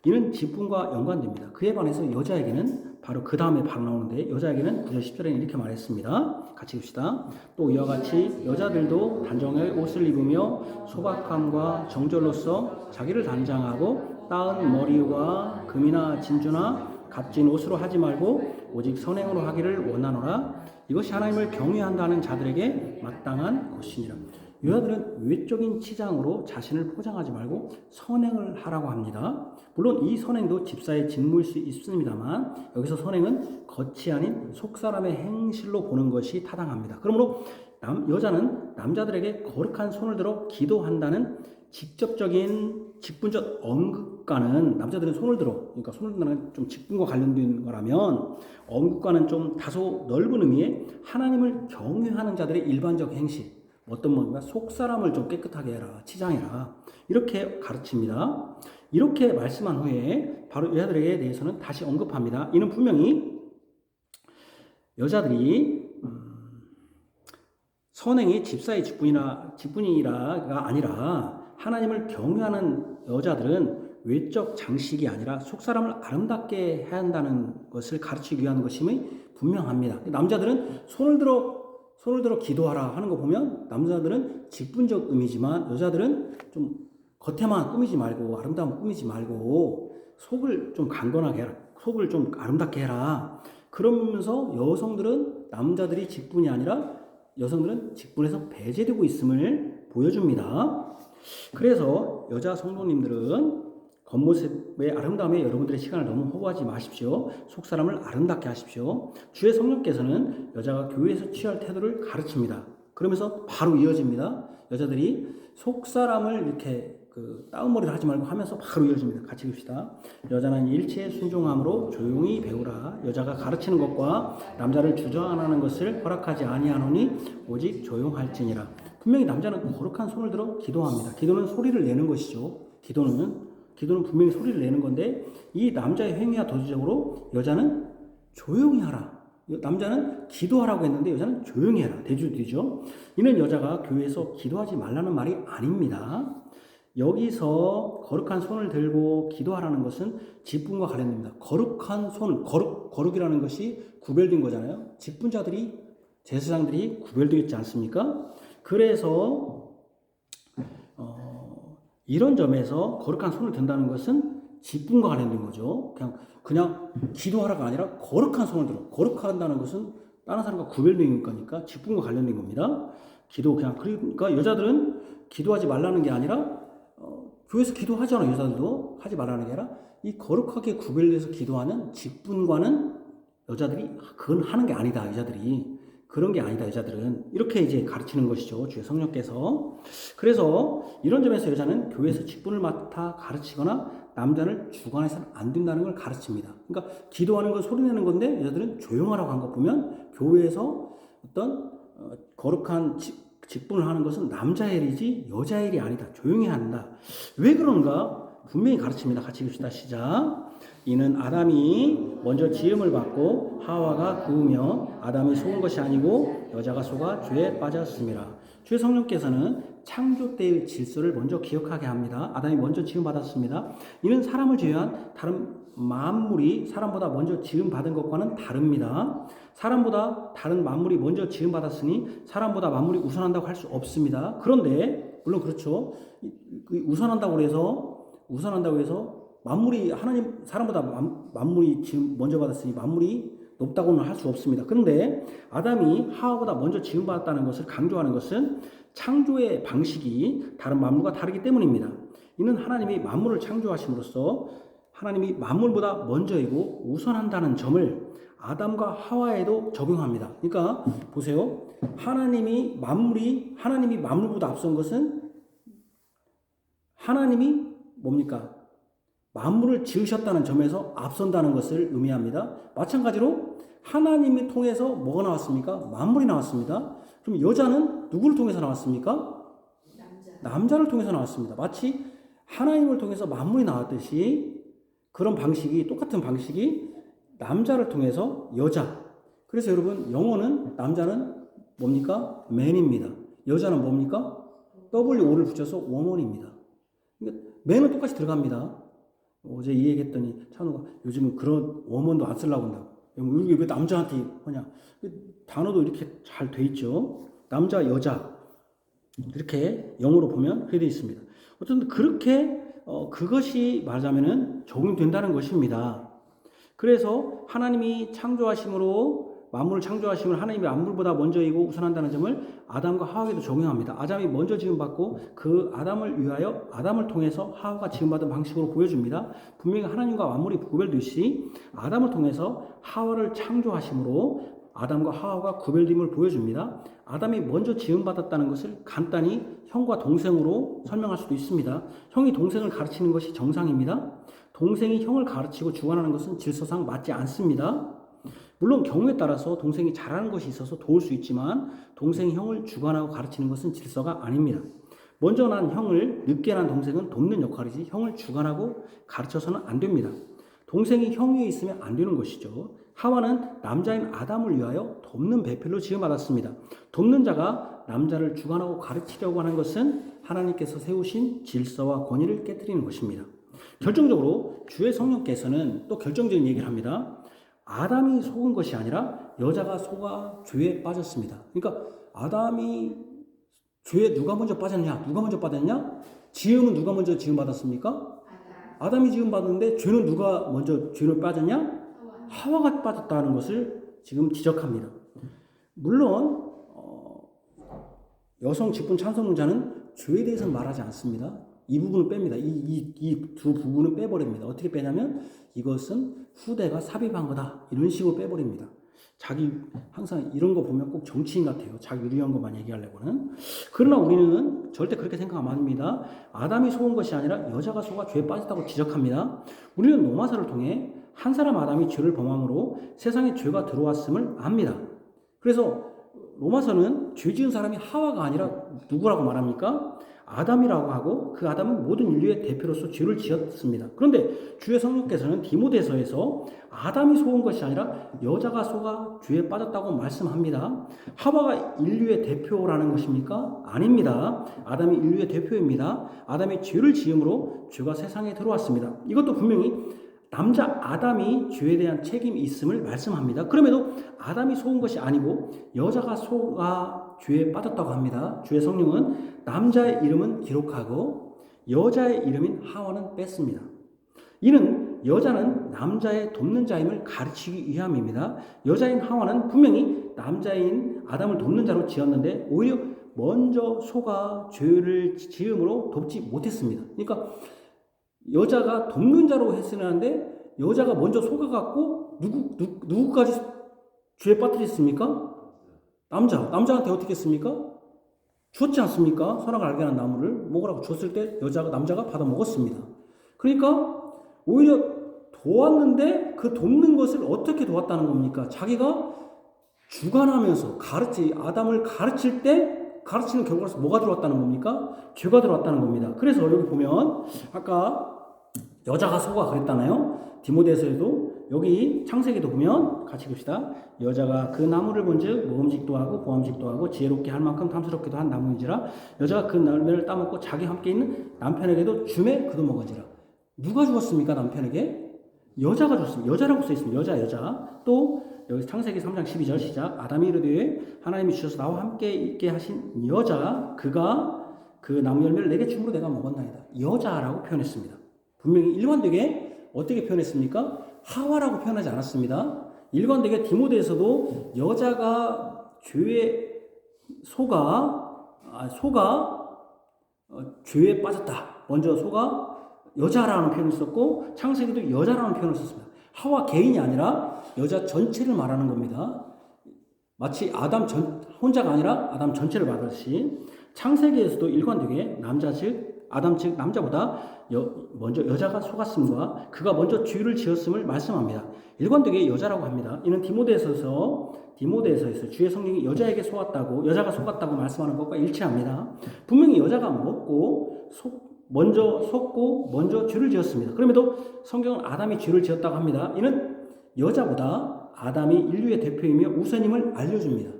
이는 직분과 연관됩니다. 그에 반해서 여자에게는 바로 그 다음에 바로 나오는데 여자에게는 9절 10절에는 이렇게 말했습니다. 같이 봅시다. 또 이와 같이 여자들도 단정의 옷을 입으며 소박함과 정절로서 자기를 단장하고 따은 머리와 금이나 진주나 값진 옷으로 하지 말고 오직 선행으로 하기를 원하노라. 이것이 하나님을 경외한다는 자들에게 마땅한 것이니라. 여자들은 외적인 치장으로 자신을 포장하지 말고 선행을 하라고 합니다. 물론 이 선행도 집사의 직무일 수 있습니다만 여기서 선행은 겉이 아닌 속사람의 행실로 보는 것이 타당합니다. 그러므로 여자는 남자들에게 거룩한 손을 들어 기도한다는 직접적인 직분적 언급과는 남자들은 손을 들어 그러니까 손을 든다는 좀 직분과 관련된 거라면 언급과는 좀 다소 넓은 의미의 하나님을 경외하는 자들의 일반적 행실 어떤 뭔가 속사람을 좀 깨끗하게 해라 치장해라 이렇게 가르칩니다. 이렇게 말씀한 후에 바로 여자들에게 대해서는 다시 언급합니다. 이는 분명히 여자들이 선행이 집사의 직분이라가 아니라 하나님을 경외하는 여자들은 외적 장식이 아니라 속사람을 아름답게 해야 한다는 것을 가르치기 위한 것임이 분명합니다. 남자들은 손을 들어 기도하라 하는 거 보면 남자들은 직분적 의미지만 여자들은 좀 겉에만 꾸미지 말고 아름다움 꾸미지 말고 속을 좀 강건하게 해라. 속을 좀 아름답게 해라. 그러면서 여성들은 남자들이 직분이 아니라 여성들은 직분에서 배제되고 있음을 보여줍니다. 그래서 여자 성도님들은 겉모습의 아름다움에 여러분들의 시간을 너무 허구하지 마십시오. 속사람을 아름답게 하십시오. 주의 성령께서는 여자가 교회에서 취할 태도를 가르칩니다. 그러면서 바로 이어집니다. 여자들이 속사람을 이렇게 따은머리를 하지 말고 하면서 바로 이어집니다. 같이 읽읍시다. 여자는 일체의 순종함으로 조용히 배우라. 여자가 가르치는 것과 남자를 주저하는 것을 허락하지 아니하노니 오직 조용할지니라. 분명히 남자는 거룩한 손을 들어 기도합니다. 기도는 소리를 내는 것이죠. 기도는 분명히 소리를 내는 건데 이 남자의 행위와 도지적으로 여자는 조용히 하라. 남자는 기도하라고 했는데 여자는 조용히 해라. 대조되죠. 이는 여자가 교회에서 기도하지 말라는 말이 아닙니다. 여기서 거룩한 손을 들고 기도하라는 것은 직분과 관련됩니다. 거룩한 손, 거룩이라는 것이 구별된 거잖아요. 직분자들이, 제사장들이 구별되어 있지 않습니까? 그래서 이런 점에서 거룩한 손을 든다는 것은 직분과 관련된 거죠. 그냥 기도하라가 아니라 거룩한 손을 들어. 거룩한다는 것은 다른 사람과 구별된 거니까 직분과 관련된 겁니다. 그러니까 여자들은 기도하지 말라는 게 아니라 교회에서 기도하잖아. 여자들도 하지 말라는 게 아니라 이 거룩하게 구별돼서 기도하는 직분과는 여자들이 그건 하는 게 아니다. 여자들이 그런 게 아니다. 여자들은 이렇게 이제 가르치는 것이죠. 주의 성령께서. 그래서 이런 점에서 여자는 교회에서 직분을 맡아 가르치거나 남자를 주관해서는 안 된다는 걸 가르칩니다. 그러니까 기도하는 건 소리내는 건데 여자들은 조용하라고 한 것 보면 교회에서 어떤 거룩한 직분을 하는 것은 남자의 일이지 여자의 일이 아니다. 조용히 한다. 왜 그런가? 분명히 가르칩니다. 같이 읽읍시다. 시작. 이는 아담이 먼저 지음을 받고 하와가 구우며 아담이 속은 것이 아니고 여자가 속아 죄에 빠졌습니다. 주의 성령께서는 창조 때의 질서를 먼저 기억하게 합니다. 아담이 먼저 지음 받았습니다. 이는 사람을 제외한 다른 만물이 사람보다 먼저 지음 받은 것과는 다릅니다. 사람보다 다른 만물이 먼저 지음 받았으니 사람보다 만물이 우선한다고 할 수 없습니다. 그런데 물론 그렇죠. 우선한다고 해서 만물이 하나님 사람보다 만물이 지금 먼저 받았으니 만물이 높다고는 할 수 없습니다. 그런데 아담이 하와보다 먼저 지음 받았다는 것을 강조하는 것은 창조의 방식이 다른 만물과 다르기 때문입니다. 이는 하나님이 만물을 창조하심으로써 하나님이 만물보다 먼저이고 우선한다는 점을 아담과 하와에도 적용합니다. 그러니까 보세요. 하나님이 만물보다 앞선 것은 하나님이 뭡니까? 만물을 지으셨다는 점에서 앞선다는 것을 의미합니다. 마찬가지로 하나님이 통해서 뭐가 나왔습니까? 만물이 나왔습니다. 그럼 여자는 누구를 통해서 나왔습니까? 남자를 통해서 나왔습니다. 마치 하나님을 통해서 만물이 나왔듯이 그런 방식이 똑같은 방식이 남자를 통해서 여자. 그래서 여러분 영어는 남자는 뭡니까? man입니다. 여자는 뭡니까? WO를 붙여서 woman입니다. 그러니까 man은 똑같이 들어갑니다. 어제 이 얘기했더니 찬우가 요즘은 그런 woman도 안 쓰려고 한다고. 여기 왜 남자한테 하냐? 단어도 이렇게 잘 돼 있죠. 남자, 여자 이렇게 영어로 보면 그렇게 돼 있습니다. 어쨌든 그렇게 그것이 말하자면은 적용된다는 것입니다. 그래서 하나님이 만물을 창조하심을 하나님이 만물보다 먼저이고 우선한다는 점을 아담과 하와에도 적용합니다. 아담이 먼저 지음받고 그 아담을 위하여 아담을 통해서 하와가 지음받은 방식으로 보여줍니다. 분명히 하나님과 만물이 구별듯이 아담을 통해서 하와를 창조하심으로 아담과 하와가 구별됨을 보여줍니다. 아담이 먼저 지음받았다는 것을 간단히 형과 동생으로 설명할 수도 있습니다. 형이 동생을 가르치는 것이 정상입니다. 동생이 형을 가르치고 주관하는 것은 질서상 맞지 않습니다. 물론 경우에 따라서 동생이 잘하는 것이 있어서 도울 수 있지만 동생이 형을 주관하고 가르치는 것은 질서가 아닙니다. 먼저 난 형을 늦게 난 동생은 돕는 역할이지 형을 주관하고 가르쳐서는 안 됩니다. 동생이 형 위에 있으면 안 되는 것이죠. 하와는 남자인 아담을 위하여 돕는 배필로 지음받았습니다. 돕는 자가 남자를 주관하고 가르치려고 하는 것은 하나님께서 세우신 질서와 권위를 깨뜨리는 것입니다. 결정적으로 주의 성령께서는 또 결정적인 얘기를 합니다. 아담이 속은 것이 아니라 여자가 속아 죄에 빠졌습니다. 그러니까 아담이 죄에 누가 먼저 빠졌냐? 지음은 누가 먼저 지음받았습니까? 아담이 지음받았는데 죄는 누가 먼저 죄를 빠졌냐? 하와가 빠졌다는 것을 지금 지적합니다. 물론 여성 직분 찬송자는 죄에 대해서는 말하지 않습니다. 이 부분은 뺍니다. 이 두 부분은 빼버립니다. 어떻게 빼냐면 이것은 후대가 삽입한 거다. 이런 식으로 빼버립니다. 자기 항상 이런 거 보면 꼭 정치인 같아요. 자기 유리한 것만 얘기하려고는. 그러나 우리는 절대 그렇게 생각하면 안 됩니다. 아담이 속은 것이 아니라 여자가 속아 죄에 빠졌다고 지적합니다. 우리는 노마사를 통해 한 사람 아담이 죄를 범함으로 세상에 죄가 들어왔음을 압니다. 그래서 로마서는 죄 지은 사람이 하와가 아니라 누구라고 말합니까? 아담이라고 하고 그 아담은 모든 인류의 대표로서 죄를 지었습니다. 그런데 주의 성령께서는 디모데서에서 아담이 속은 것이 아니라 여자가 속아 죄에 빠졌다고 말씀합니다. 하와가 인류의 대표라는 것입니까? 아닙니다. 아담이 인류의 대표입니다. 아담이 죄를 지음으로 죄가 세상에 들어왔습니다. 이것도 분명히 남자 아담이 죄에 대한 책임이 있음을 말씀합니다. 그럼에도 아담이 속은 것이 아니고 여자가 속아 죄에 빠졌다고 합니다. 주의 성령은 남자의 이름은 기록하고 여자의 이름인 하와는 뺐습니다. 이는 여자는 남자의 돕는 자임을 가르치기 위함입니다. 여자인 하와는 분명히 남자인 아담을 돕는 자로 지었는데 오히려 먼저 속아 죄를 지음으로 돕지 못했습니다. 그러니까 여자가 돕는 자로 했으는데 여자가 먼저 속아갖고 누구까지 죄에 빠뜨렸습니까? 남자한테 어떻게 했습니까? 줬지 않습니까? 선악을 알게 하는 나무를 먹으라고 줬을 때 남자가 받아 먹었습니다. 그러니까 오히려 도왔는데 그 돕는 것을 어떻게 도왔다는 겁니까? 자기가 주관하면서 아담을 가르칠 때 가르치는 결과로서 뭐가 들어왔다는 겁니까? 죄가 들어왔다는 겁니다. 그래서 여기 보면 아까 여자가 속아 그랬잖아요. 디모데서에도 여기 창세기도 보면 같이 봅시다. 여자가 그 나무를 본즉 먹음직도 하고 보암직도 하고 지혜롭게 할 만큼 탐스럽기도 한 나무인지라 여자가 그 열매를 따먹고 자기 함께 있는 남편에게도 주매 그도 먹은지라. 누가 주었습니까? 남편에게? 여자가 줬습니다. 여자라고 써있습니다. 여자. 또 여기 창세기 3장 12절 시작. 아담이 이르되 하나님이 주셔서 나와 함께 있게 하신 여자 그가 그 나무 열매를 내게 줌으로 내가 먹었나이다. 여자라고 표현했습니다. 분명히 일관되게 어떻게 표현했습니까? 하와라고 표현하지 않았습니다. 일관되게 디모데에서도 여자가 죄에 죄에 빠졌다. 먼저 속아 여자라는 표현을 썼고 창세기도 여자라는 표현을 썼습니다. 하와 개인이 아니라 여자 전체를 말하는 겁니다. 마치 혼자가 아니라 아담 전체를 말하듯이 창세기에서도 일관되게 아담 즉 남자보다 먼저 여자가 속았음과 그가 먼저 죄를 지었음을 말씀합니다. 일관되게 여자라고 합니다. 이는 디모데서에서 주의 성령이 여자에게 여자가 속았다고 말씀하는 것과 일치합니다. 분명히 여자가 먼저 속고 먼저 죄를 지었습니다. 그럼에도 성경은 아담이 죄를 지었다고 합니다. 이는 여자보다 아담이 인류의 대표이며 우선임을 알려줍니다.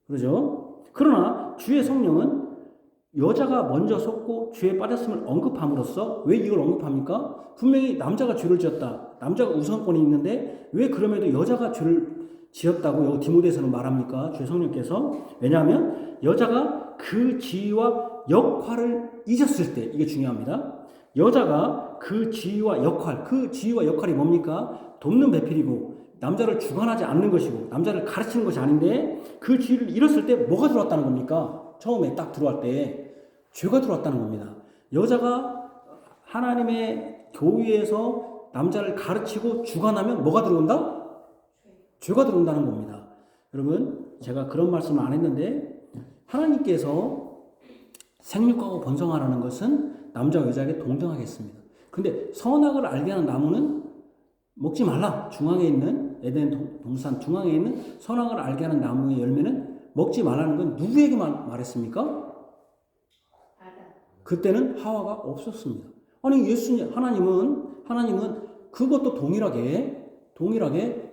그러죠? 그러나 주의 성령은 여자가 먼저 속고 죄에 빠졌음을 언급함으로써 왜 이걸 언급합니까? 분명히 남자가 죄를 지었다. 남자가 우선권이 있는데 왜 그럼에도 여자가 죄를 지었다고 여기 디모데서는 말합니까? 주의 성령께서. 왜냐하면 여자가 그 지위와 역할을 잊었을 때 이게 중요합니다. 여자가 그 지위와 역할이 뭡니까? 돕는 배필이고 남자를 주관하지 않는 것이고 남자를 가르치는 것이 아닌데 그 지위를 잃었을 때 뭐가 들어왔다는 겁니까? 처음에 딱 들어갈 때 죄가 들어왔다는 겁니다. 여자가 하나님의 교회에서 남자를 가르치고 주관하면 뭐가 들어온다? 죄가 들어온다는 겁니다. 여러분 제가 그런 말씀을 안 했는데 하나님께서 생육하고 번성하라는 것은 남자와 여자에게 동등하게 했습니다. 그런데 선악을 알게 하는 나무는 먹지 말라. 중앙에 있는 에덴 동산 중앙에 있는 선악을 알게 하는 나무의 열매는 먹지 말라는 건 누구에게만 말했습니까? 그때는 하와가 없었습니다. 아니 하나님은 그것도 동일하게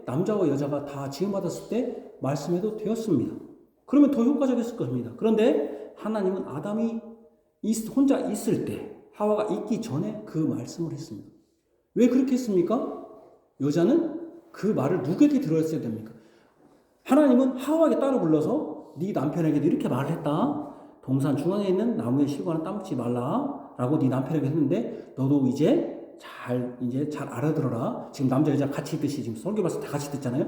남자와 여자가 다 지음받았을 때 말씀해도 되었습니다. 그러면 더 효과적이었을 겁니다. 그런데 하나님은 아담이 혼자 있을 때 하와가 있기 전에 그 말씀을 했습니다. 왜 그렇게 했습니까? 여자는 그 말을 누구에게 들었어야 됩니까? 하나님은 하와에게 따로 불러서 네 남편에게도 이렇게 말을 했다. 동산 중앙에 있는 나무의 실과는 따먹지 말라라고 네 남편에게 했는데 너도 이제 잘 알아들어라. 지금 남자 여자 같이 있듯이 지금 설교 말씀 다 같이 듣잖아요.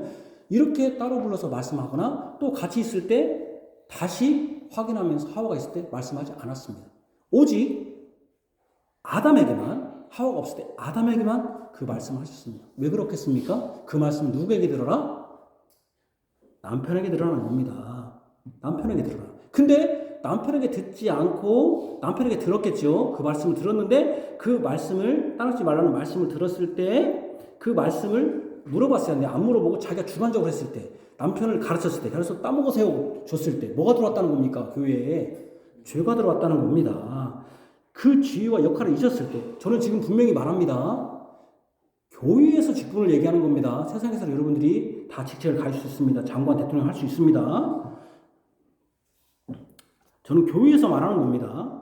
이렇게 따로 불러서 말씀하거나 또 같이 있을 때 다시 확인하면서 하와가 있을 때 말씀하지 않았습니다. 오직 아담에게만 하와가 없을 때 아담에게만 그 말씀을 하셨습니다. 왜 그렇겠습니까? 그 말씀을 누구에게 들어라? 남편에게 들으라는 겁니다. 남편에게 들어라. 근데 남편에게 듣지 않고 남편에게 들었겠죠. 그 말씀을 들었는데 그 말씀을 따르지 말라는 말씀을 들었을 때 그 말씀을 물어봤어야 하는데 안 물어보고 자기가 주관적으로 했을 때 남편을 가르쳤을 때, 그래서 따먹으세요 줬을 때 뭐가 들어왔다는 겁니까? 교회에 죄가 들어왔다는 겁니다. 그 지위와 역할을 잊었을 때, 저는 지금 분명히 말합니다. 교회에서 직분을 얘기하는 겁니다. 세상에서 여러분들이 다 직책을 가질 수 있습니다. 장관, 대통령 할 수 있습니다. 저는 교회에서 말하는 겁니다.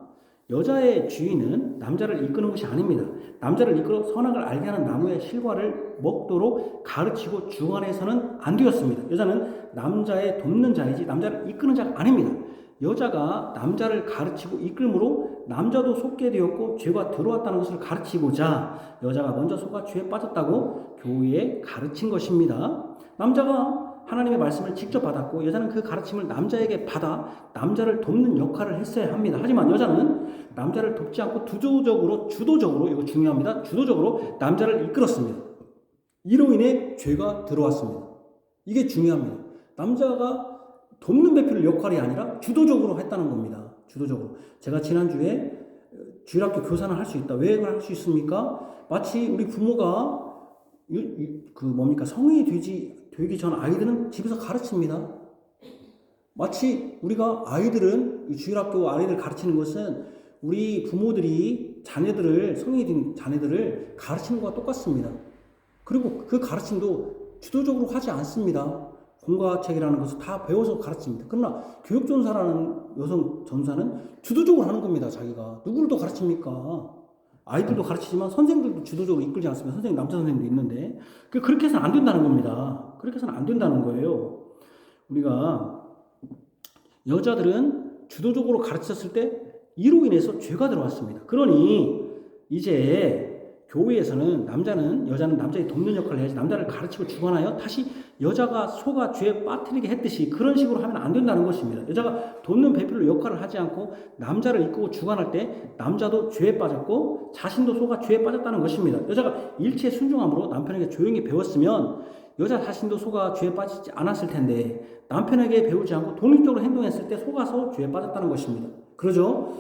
여자의 지위는 남자를 이끄는 것이 아닙니다. 남자를 이끌어 선악을 알게 하는 나무의 실과를 먹도록 가르치고 주관해서는 안 되었습니다. 여자는 남자의 돕는 자이지 남자를 이끄는 자가 아닙니다. 여자가 남자를 가르치고 이끌므로 남자도 속게 되었고 죄가 들어왔다는 것을 가르치고자 여자가 먼저 속아 죄에 빠졌다고 교회에 가르친 것입니다. 남자가 하나님의 말씀을 직접 받았고 여자는 그 가르침을 남자에게 받아 남자를 돕는 역할을 했어야 합니다. 하지만 여자는 남자를 돕지 않고 주도적으로 이거 중요합니다. 주도적으로 남자를 이끌었습니다. 이로 인해 죄가 들어왔습니다. 이게 중요합니다. 남자가 돕는 배필 역할이 아니라 주도적으로 했다는 겁니다. 주도적으로. 제가 지난주에 주일학교 교사는 할 수 있다. 왜 할 수 있습니까? 마치 우리 부모가 성인이 되기 전 아이들은 집에서 가르칩니다. 마치 우리가 주일학교 아이들 가르치는 것은 우리 부모들이 성인이 된 자녀들을 가르치는 것과 똑같습니다. 그리고 그 가르침도 주도적으로 하지 않습니다. 공과책이라는 것을 다 배워서 가르칩니다. 그러나 교육전사라는 여성 전사는 주도적으로 하는 겁니다. 자기가. 누구를 더 가르칩니까? 아이들도 가르치지만 선생님들도 주도적으로 이끌지 않습니다. 남자 선생님도 있는데. 그렇게 해서는 안 된다는 겁니다. 그렇게 해서는 안 된다는 거예요. 우리가 여자들은 주도적으로 가르쳤을 때 이로 인해서 죄가 들어왔습니다. 그러니 이제 교회에서는 여자는 남자의 돕는 역할을 해야지 남자를 가르치고 주관하여 다시 여자가 속아 죄에 빠뜨리게 했듯이 그런 식으로 하면 안 된다는 것입니다. 여자가 돕는 배필로 역할을 하지 않고 남자를 이끌고 주관할 때 남자도 죄에 빠졌고 자신도 속아 죄에 빠졌다는 것입니다. 여자가 일체 순종함으로 남편에게 조용히 배웠으면 여자 자신도 속아 죄에 빠지지 않았을 텐데 남편에게 배우지 않고 독립적으로 행동했을 때 속아서 죄에 빠졌다는 것입니다. 그러죠?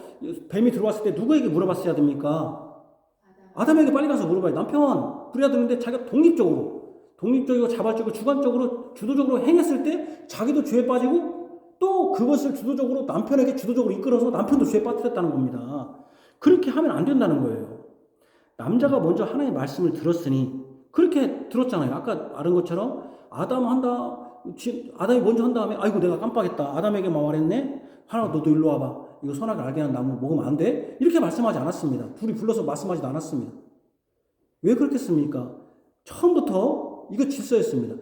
뱀이 들어왔을 때 누구에게 물어봤어야 됩니까? 아담에게 빨리 가서 물어봐요. 남편 그래야 되는데 자기가 독립적이고 자발적이고 주도적으로 행했을 때 자기도 죄에 빠지고 또 그것을 남편에게 주도적으로 이끌어서 남편도 죄에 빠뜨렸다는 겁니다. 그렇게 하면 안 된다는 거예요. 남자가 먼저 하나님의 말씀을 들었으니 그렇게 들었잖아요. 아까 말한 것처럼 아담이 먼저 한 다음에 아이고 내가 깜빡했다. 아담에게 말했네. 하나 너도 일로 와봐. 이거 선악을 알게 하는 나무 먹으면 안 돼? 이렇게 말씀하지 않았습니다. 둘이 불러서 말씀하지도 않았습니다. 왜 그렇겠습니까? 처음부터 이거 질서였습니다.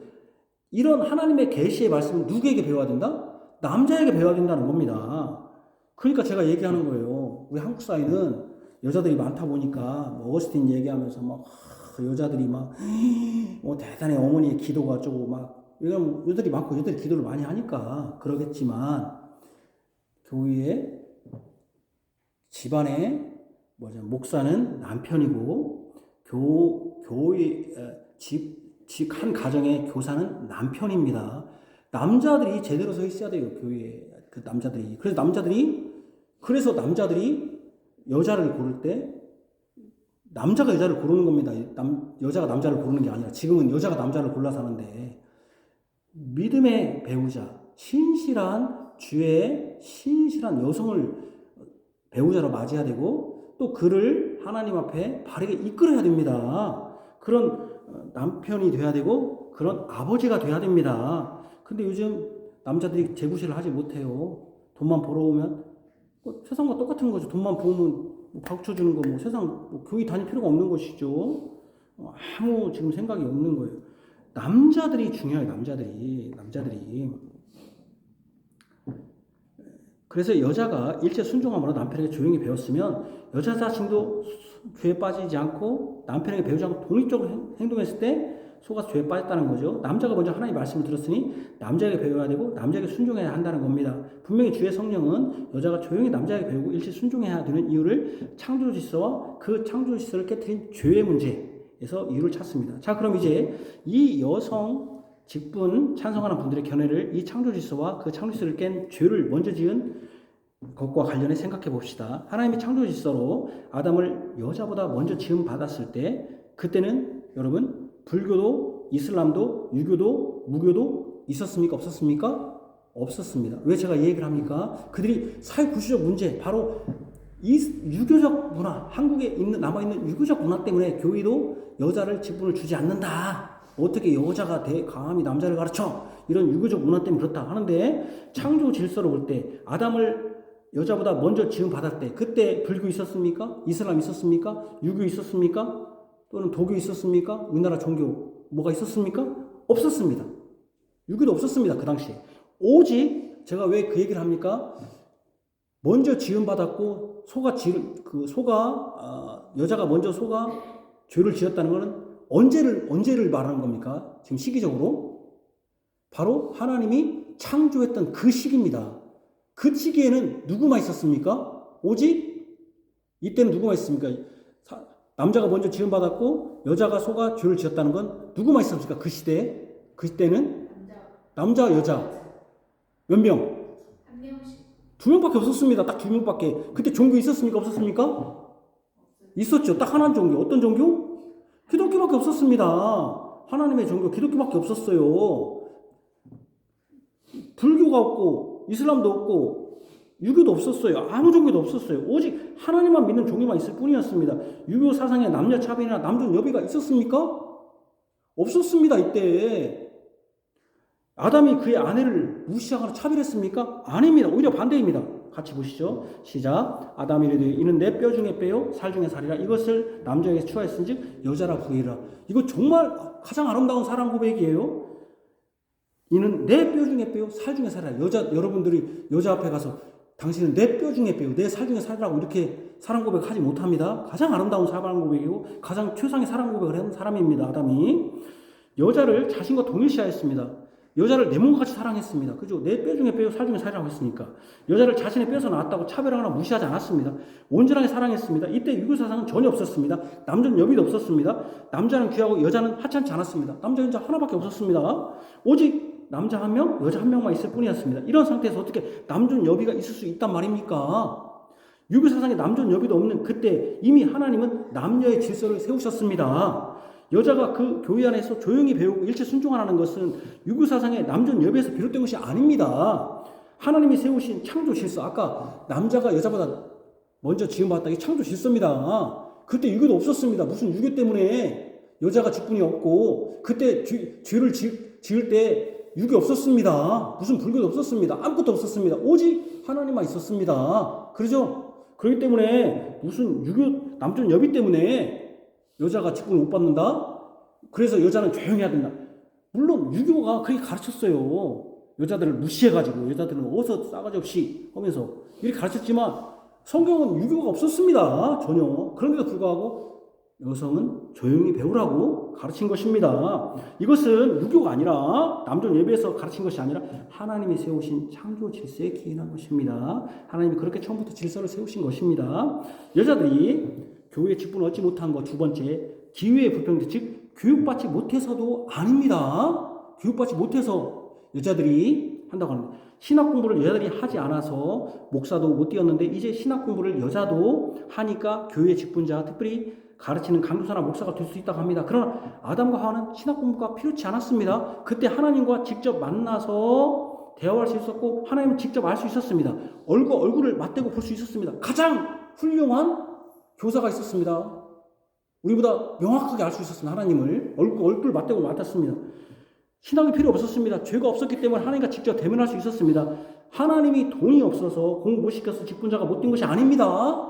이런 하나님의 계시의 말씀을 누구에게 배워야 된다? 남자에게 배워야 된다는 겁니다. 그러니까 제가 얘기하는 거예요. 우리 한국 사회는 여자들이 많다 보니까 어거스틴 얘기하면서 여자들이 대단히 어머니의 기도가 어쩌고 왜냐면 여자들이 많고 여자들이 기도를 많이 하니까 그러겠지만 교회에 집안의 목사는 남편이고 교회 한 가정의 교사는 남편입니다. 남자들이 제대로 서 있어야 돼요. 교회에 남자들이. 그래서 남자들이 여자를 고를 때 남자가 여자를 고르는 겁니다. 여자가 남자를 고르는 게 아니라 지금은 여자가 남자를 골라서 하는데 믿음의 배우자, 주의 신실한 여성을 배우자로 맞이해야 되고 또 그를 하나님 앞에 바르게 이끌어야 됩니다. 그런 남편이 돼야 되고 그런 아버지가 돼야 됩니다. 근데 요즘 남자들이 재구실을 하지 못해요. 돈만 벌어오면 세상과 똑같은 거죠. 돈만 부으면 박수 주는 거 세상 교회 다닐 필요가 없는 것이죠. 아무 지금 생각이 없는 거예요. 남자들이 중요해요. 남자들이. 그래서 여자가 일체 순종함으로 남편에게 조용히 배웠으면 여자 자신도 죄에 빠지지 않고 남편에게 배우지 않고 독립적으로 행동했을 때 속아서 죄에 빠졌다는 거죠. 남자가 먼저 하나님의 말씀을 들었으니 남자에게 배워야 되고 남자에게 순종해야 한다는 겁니다. 분명히 주의 성령은 여자가 조용히 남자에게 배우고 일체 순종해야 되는 이유를 창조 질서와 그 창조 질서를 깨트린 죄의 문제에서 이유를 찾습니다. 자, 그럼 이제 이 여성 직분 찬성하는 분들의 견해를 이 창조 질서와 그 창조 질서를 깬 죄를 먼저 지은 것과 관련해 생각해 봅시다. 하나님의 창조 질서로 아담을 여자보다 먼저 지음 받았을 때 그때는 여러분 불교도 이슬람도 유교도 무교도 있었습니까? 없었습니까? 없었습니다. 왜 제가 이 얘기를 합니까? 그들이 사회 구조적 문제, 바로 이 유교적 문화, 한국에 있는 남아있는 유교적 문화 때문에 교회도 여자를 직분을 주지 않는다. 어떻게 여자가 감히 남자를 가르쳐? 이런 유교적 문화 때문에 그렇다 하는데, 창조 질서를 볼 때 아담을 여자보다 먼저 지음 받을 때 그때 불교 있었습니까? 이슬람 있었습니까? 유교 있었습니까? 또는 도교 있었습니까? 우리나라 종교 뭐가 있었습니까? 없었습니다. 유교도 없었습니다. 그 당시에. 오직 제가 왜 그 얘기를 합니까? 먼저 지음 받았고 여자가 먼저 죄를 지었다는 것은 언제를 말하는 겁니까? 지금 시기적으로 바로 하나님이 창조했던 그 시기입니다. 그 시기에는 누구만 있었습니까? 오직 이때는 누구만 있습니까? 남자가 먼저 지음 받았고 여자가 죄를 지었다는 건 누구만 있었습니까? 그 시대에. 그 시대는 남자 여자 몇 명? 한 명씩. 2명밖에 없었습니다. 딱 2명밖에. 그때 종교 있었습니까? 없었습니까? 있었죠. 딱 하나는 종교. 어떤 종교? 기독교밖에 없었습니다. 하나님의 종교 기독교밖에 없었어요. 불교가 없고 이슬람도 없고 유교도 없었어요. 아무 종교도 없었어요. 오직 하나님만 믿는 종교만 있을 뿐이었습니다. 유교 사상에 남녀 차별이나 남존 여비가 있었습니까? 없었습니다. 이때 아담이 그의 아내를 무시하거나 차별했습니까? 아닙니다. 오히려 반대입니다. 같이 보시죠. 시작. 아담이 이르되 이는 내 뼈 중에 뼈요 살 중에 살이라. 이것을 남자에게 취하였은즉 여자라 부르리라. 이거 정말 가장 아름다운 사랑 고백이에요. 이는 내 뼈 중에 뼈요 살 중에 살이라. 여러분들이 여자 앞에 가서 당신은 내 뼈 중에 뼈요 내 살 중에 살이라고 이렇게 사랑 고백하지 못합니다. 가장 아름다운 사랑 고백이고 가장 최상의 사랑 고백을 한 사람입니다. 아담이 여자를 자신과 동일시하였습니다. 여자를 내 몸과 같이 사랑했습니다. 그죠? 내 뼈 중에 뼈요 살 중에 살이라고 했으니까 여자를 자신의 뼈에서 나왔다고 차별하거나 무시하지 않았습니다. 온전하게 사랑했습니다. 이때 유교사상은 전혀 없었습니다. 남존 여비도 없었습니다. 남자는 귀하고 여자는 하찮지 않았습니다. 남자 여자 하나밖에 없었습니다. 오직 남자 한 명, 여자 한 명만 있을 뿐이었습니다. 이런 상태에서 어떻게 남존 여비가 있을 수 있단 말입니까? 유교사상에 남존 여비도 없는 그때 이미 하나님은 남녀의 질서를 세우셨습니다. 여자가 그 교회 안에서 조용히 배우고 일체 순종하라는 것은 유교사상의 남존 여비에서 비롯된 것이 아닙니다. 하나님이 세우신 창조 질서, 아까 남자가 여자보다 먼저 지음받았다. 이게 창조 질서입니다. 그때 유교도 없었습니다. 무슨 유교 때문에 여자가 직분이 없고 그때 죄를 지을 때 유교 없었습니다. 무슨 불교도 없었습니다. 아무것도 없었습니다. 오직 하나님만 있었습니다. 그러죠? 그렇기 때문에 무슨 유교 남존 여비 때문에 여자가 직분을 못 받는다? 그래서 여자는 조용히 해야 된다. 물론 유교가 그렇게 가르쳤어요. 여자들을 무시해가지고 여자들은 어서 싸가지 없이 하면서 이렇게 가르쳤지만 성경은 유교가 없었습니다. 전혀. 그런데도 불구하고 여성은 조용히 배우라고 가르친 것입니다. 이것은 유교가 아니라 남존 예배에서 가르친 것이 아니라 하나님이 세우신 창조 질서에 기인한 것입니다. 하나님이 그렇게 처음부터 질서를 세우신 것입니다. 여자들이 교회에 직분을 얻지 못한 것 두 번째, 기회의 불평등, 즉 교육받지 못해서도 아닙니다. 교육받지 못해서 여자들이 한다고 합니다. 신학 공부를 여자들이 하지 않아서 목사도 못 되었는데 이제 신학 공부를 여자도 하니까 교회 직분자, 특별히 가르치는 강도사나 목사가 될 수 있다고 합니다. 그러나 아담과 하와는 신학 공부가 필요치 않았습니다. 그때 하나님과 직접 만나서 대화할 수 있었고 하나님을 직접 알 수 있었습니다. 얼굴을 맞대고 볼 수 있었습니다. 가장 훌륭한 교사가 있었습니다. 우리보다 명확하게 알 수 있었습니다. 하나님을 얼굴 맞대고 맡았습니다. 신앙이 필요 없었습니다. 죄가 없었기 때문에 하나님과 직접 대면할 수 있었습니다. 하나님이 돈이 없어서 공부 못 시켜서 직분자가 못 된 것이 아닙니다.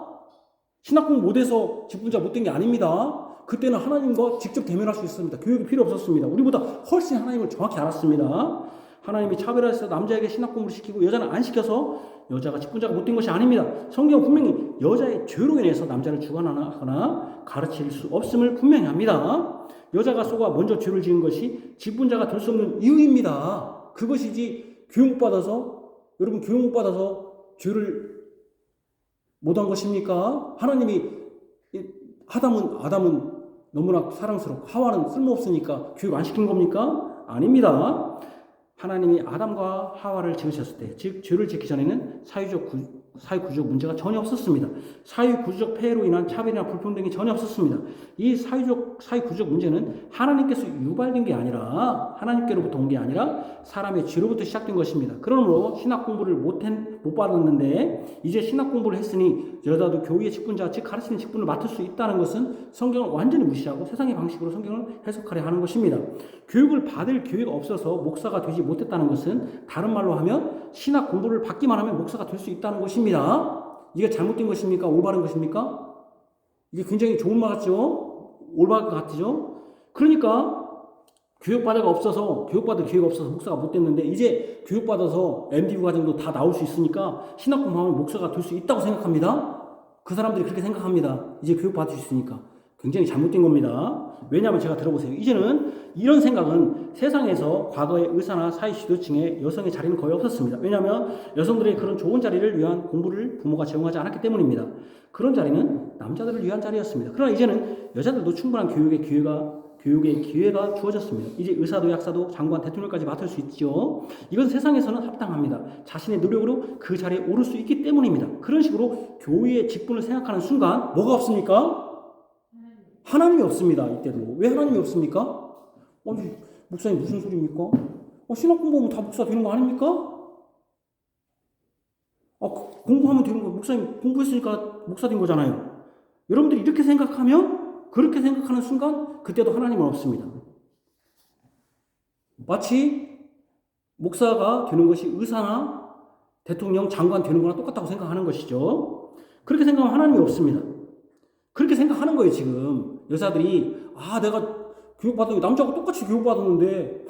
신학 공부 못해서 직분자 못 된 게 아닙니다. 그때는 하나님과 직접 대면할 수 있었습니다. 교육이 필요 없었습니다. 우리보다 훨씬 하나님을 정확히 알았습니다. 하나님이 차별해서 남자에게 신학 공부를 시키고 여자는 안 시켜서 여자가 직분자가 못된 것이 아닙니다. 성경은 분명히 여자의 죄로 인해서 남자를 주관하거나 가르칠 수 없음을 분명히 합니다. 여자가 속아 먼저 죄를 지은 것이 직분자가 될 수 없는 이유입니다. 그것이지 교육 못 받아서 여러분 교육 못 받아서 죄를 못한 것입니까? 하나님이 아담은 너무나 사랑스럽고 하와는 쓸모없으니까 교육 안 시킨 겁니까? 아닙니다. 하나님이 아담과 하와를 지으셨을 때, 즉 죄를 짓기 전에는 사회적 사회구조적 문제가 전혀 없었습니다. 사회구조적 폐해로 인한 차별이나 불평등이 전혀 없었습니다. 이 사회구조적 문제는 하나님께서 유발된 게 아니라, 하나님께로부터 온 게 아니라 사람의 죄로부터 시작된 것입니다. 그러므로 신학 공부를 못 받았는데 이제 신학 공부를 했으니 여자도 교회의 직분자, 즉 가르치는 직분을 맡을 수 있다는 것은 성경을 완전히 무시하고 세상의 방식으로 성경을 해석하려 하는 것입니다. 교육을 받을 기회가 없어서 목사가 되지 못했다는 것은 다른 말로 하면 신학 공부를 받기만 하면 목사가 될 수 있다는 것입니다. 이게 잘못된 것입니까? 올바른 것입니까? 이게 굉장히 좋은 말 같죠? 올바른 것 같죠? 그러니까 교육받을 기회가 없어서 목사가 못 됐는데 이제 교육받아서 MDU 과정도 다 나올 수 있으니까 신학 공부하면 목사가 될 수 있다고 생각합니다. 그 사람들이 그렇게 생각합니다. 이제 교육받을 수 있으니까. 굉장히 잘못된 겁니다. 왜냐하면 제가 들어보세요. 이제는 이런 생각은 세상에서 과거의 의사나 사회 지도층의 여성의 자리는 거의 없었습니다. 왜냐하면 여성들의 그런 좋은 자리를 위한 공부를 부모가 제공하지 않았기 때문입니다. 그런 자리는 남자들을 위한 자리였습니다. 그러나 이제는 여자들도 충분한 교육의 기회가 주어졌습니다. 이제 의사도 약사도 장관 대통령까지 맡을 수 있죠. 이건 세상에서는 합당합니다. 자신의 노력으로 그 자리에 오를 수 있기 때문입니다. 그런 식으로 교회의 직분을 생각하는 순간 뭐가 없습니까? 하나님이 없습니다. 이때도. 왜 하나님이 없습니까? 아니, 목사님 무슨 소리입니까? 신학 공부하면 다 목사 되는 거 아닙니까? 공부하면 되는 거, 목사님 공부했으니까 목사 된 거잖아요. 여러분들이 이렇게 생각하면, 그렇게 생각하는 순간 그때도 하나님은 없습니다. 마치 목사가 되는 것이 의사나 대통령, 장관 되는 거나 똑같다고 생각하는 것이죠. 그렇게 생각하면 하나님이 없습니다. 그렇게 생각하는 거예요, 지금. 여자들이, 내가 교육받은, 남자하고 똑같이 교육받았는데,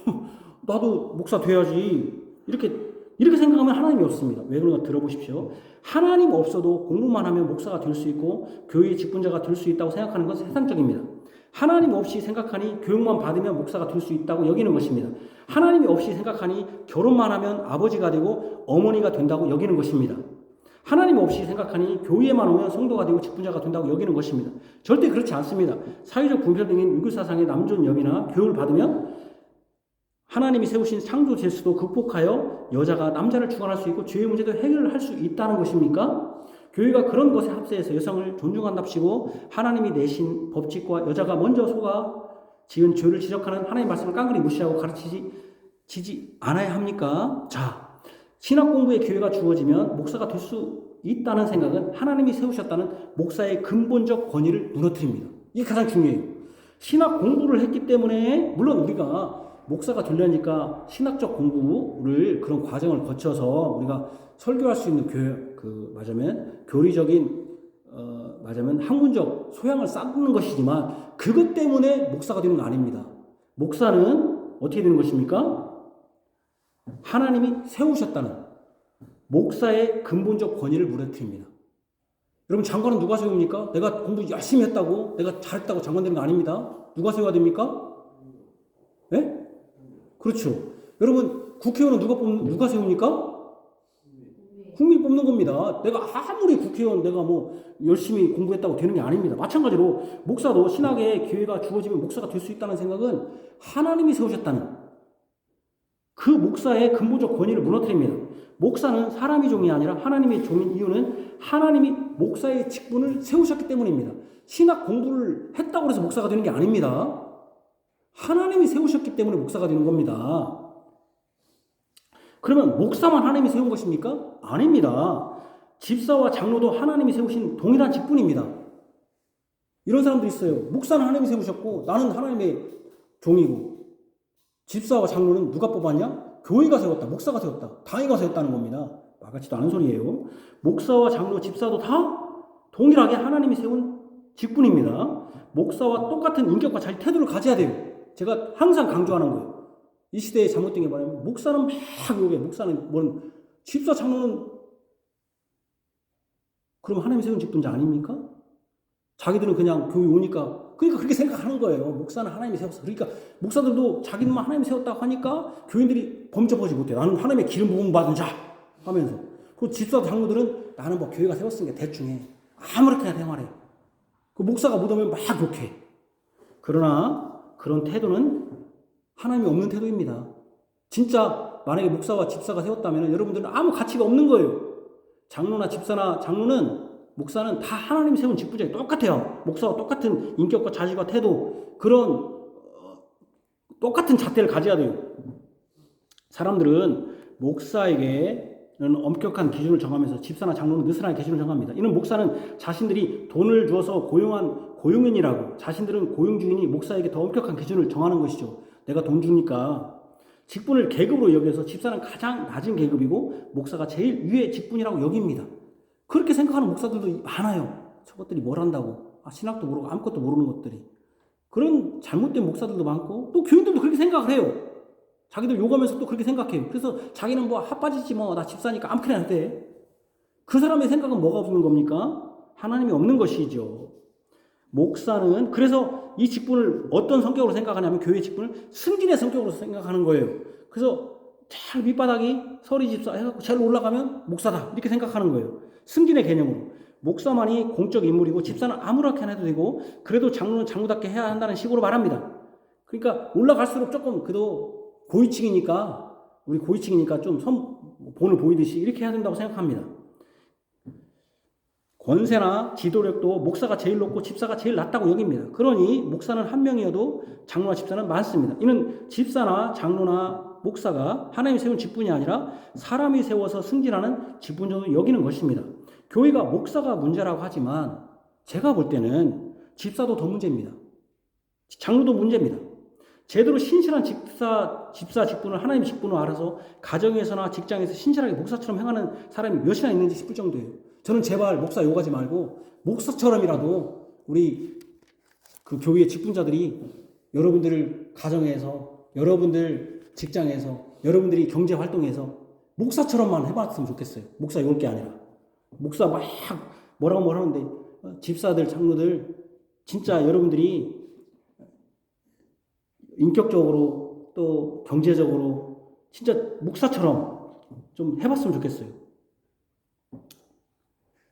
나도 목사 돼야지. 이렇게 생각하면 하나님이 없습니다. 왜 그런가 들어보십시오. 하나님 없어도 공부만 하면 목사가 될 수 있고, 교회의 직분자가 될 수 있다고 생각하는 것은 세상적입니다. 하나님 없이 생각하니 교육만 받으면 목사가 될 수 있다고 여기는 것입니다. 하나님이 없이 생각하니 결혼만 하면 아버지가 되고 어머니가 된다고 여기는 것입니다. 하나님 없이 생각하니 교회에만 오면 성도가 되고 직분자가 된다고 여기는 것입니다. 절대 그렇지 않습니다. 사회적 분별등인 유교사상의 남존여비나 교육을 받으면 하나님이 세우신 창조 질서도 극복하여 여자가 남자를 주관할 수 있고 죄의 문제도 해결할 수 있다는 것입니까? 교회가 그런 것에 합세해서 여성을 존중한답시고 하나님이 내신 법칙과 여자가 먼저 속아 지은 죄를 지적하는 하나님의 말씀을 깡그리 무시하고 가르치지 않아야 합니까? 자, 신학 공부의 기회가 주어지면 목사가 될 수 있다는 생각은 하나님이 세우셨다는 목사의 근본적 권위를 무너뜨립니다. 이게 가장 중요해요. 신학 공부를 했기 때문에 물론 우리가 목사가 되려니까 신학적 공부를 그런 과정을 거쳐서 우리가 설교할 수 있는 교리적인 학문적 소양을 쌓는 것이지만 그것 때문에 목사가 되는 거 아닙니다. 목사는 어떻게 되는 것입니까? 하나님이 세우셨다는 목사의 근본적 권위를 무너뜨립니다. 여러분 장관은 누가 세웁니까? 내가 공부 열심히 했다고 내가 잘했다고 장관 되는 거 아닙니다. 누가 세워야 됩니까? 네? 그렇죠. 여러분 국회의원은 누가 세웁니까? 국민이 뽑는 겁니다. 내가 아무리 국회의원 내가 열심히 공부했다고 되는 게 아닙니다. 마찬가지로 목사도 신학의 기회가 주어지면 목사가 될 수 있다는 생각은 하나님이 세우셨다는 그 목사의 근본적 권위를 무너뜨립니다. 목사는 사람의 종이 아니라 하나님의 종인 이유는 하나님이 목사의 직분을 세우셨기 때문입니다. 신학 공부를 했다고 해서 목사가 되는 게 아닙니다. 하나님이 세우셨기 때문에 목사가 되는 겁니다. 그러면 목사만 하나님이 세운 것입니까? 아닙니다. 집사와 장로도 하나님이 세우신 동일한 직분입니다. 이런 사람도 있어요. 목사는 하나님이 세우셨고 나는 하나님의 종이고 집사와 장로는 누가 뽑았냐? 교회가 세웠다. 목사가 세웠다. 당회가 세웠다는 겁니다. 말같지도 않은 소리예요. 목사와 장로, 집사도 다 동일하게 하나님이 세운 직분입니다. 목사와 똑같은 인격과 자기 태도를 가져야 돼요. 제가 항상 강조하는 거예요. 이 시대에 잘못된 게 뭐냐면 목사는 막 욕해. 목사는 집사, 장로는 그럼 하나님이 세운 직분자 아닙니까? 자기들은 그냥 교회 오니까 그러니까 그렇게 생각하는 거예요. 목사는 하나님이 세웠어. 그러니까 목사들도 자기들만 하나님이 세웠다고 하니까 교인들이 범접하지 못해. 나는 하나님의 기름 부음 받은 자 하면서. 그 집사 장로들은 나는 교회가 세웠으니까 대충 해. 아무렇게나 생활해. 그 목사가 못하면 막 욕해. 그러나 그런 태도는 하나님이 없는 태도입니다. 진짜 만약에 목사와 집사가 세웠다면 여러분들은 아무 가치가 없는 거예요. 장로나 집사나 장로는 목사는 다 하나님 세운 직분자예요. 똑같아요. 목사와 똑같은 인격과 자질과 태도 그런 똑같은 잣대를 가져야 돼요. 사람들은 목사에게는 엄격한 기준을 정하면서 집사나 장로는 느슨하게 기준을 정합니다. 이는 목사는 자신들이 돈을 주어서 고용한 고용인이라고 자신들은 고용주인이 목사에게 더 엄격한 기준을 정하는 것이죠. 내가 돈 주니까 직분을 계급으로 여겨서 집사는 가장 낮은 계급이고 목사가 제일 위의 직분이라고 여깁니다. 그렇게 생각하는 목사들도 많아요. 저것들이 뭘 한다고. 신학도 모르고 아무것도 모르는 것들이. 그런 잘못된 목사들도 많고 또 교인들도 그렇게 생각을 해요. 자기들 욕하면서 또 그렇게 생각해요. 그래서 자기는 뭐 핫바지지 뭐 나 집사니까 아무렇게나 해도 돼. 그 사람의 생각은 뭐가 없는 겁니까? 하나님이 없는 것이죠. 목사는 그래서 이 직분을 어떤 성격으로 생각하냐면 교회 직분을 승진의 성격으로 생각하는 거예요. 그래서 잘 밑바닥이 서리 집사 해갖고 제일 올라가면 목사다 이렇게 생각하는 거예요. 승진의 개념으로. 목사만이 공적 인물이고 집사는 아무렇게나 해도 되고 그래도 장로는 장로답게 해야 한다는 식으로 말합니다. 그러니까 올라갈수록 조금 그래도 고위층이니까 우리 고위층이니까 좀 본을 보이듯이 이렇게 해야 된다고 생각합니다. 권세나 지도력도 목사가 제일 높고 집사가 제일 낮다고 여깁니다. 그러니 목사는 한 명이어도 장로나 집사는 많습니다. 이는 집사나 장로나 목사가 하나님이 세운 직분이 아니라 사람이 세워서 승진하는 직분으로 여기는 것입니다. 교회가 목사가 문제라고 하지만 제가 볼 때는 집사도 더 문제입니다. 장로도 문제입니다. 제대로 신실한 집사 직분을 하나님 직분으로 알아서 가정에서나 직장에서 신실하게 목사처럼 행하는 사람이 몇이나 있는지 싶을 정도예요. 저는 제발 목사 욕하지 말고 목사처럼이라도 우리 그 교회의 직분자들이 여러분들 가정에서 여러분들 직장에서 여러분들이 경제 활동에서 목사처럼만 해봤으면 좋겠어요. 목사 욕을 게 아니라 목사 막 뭐라고 하는데 집사들 장로들 진짜 여러분들이 인격적으로 또 경제적으로 진짜 목사처럼 좀 해봤으면 좋겠어요.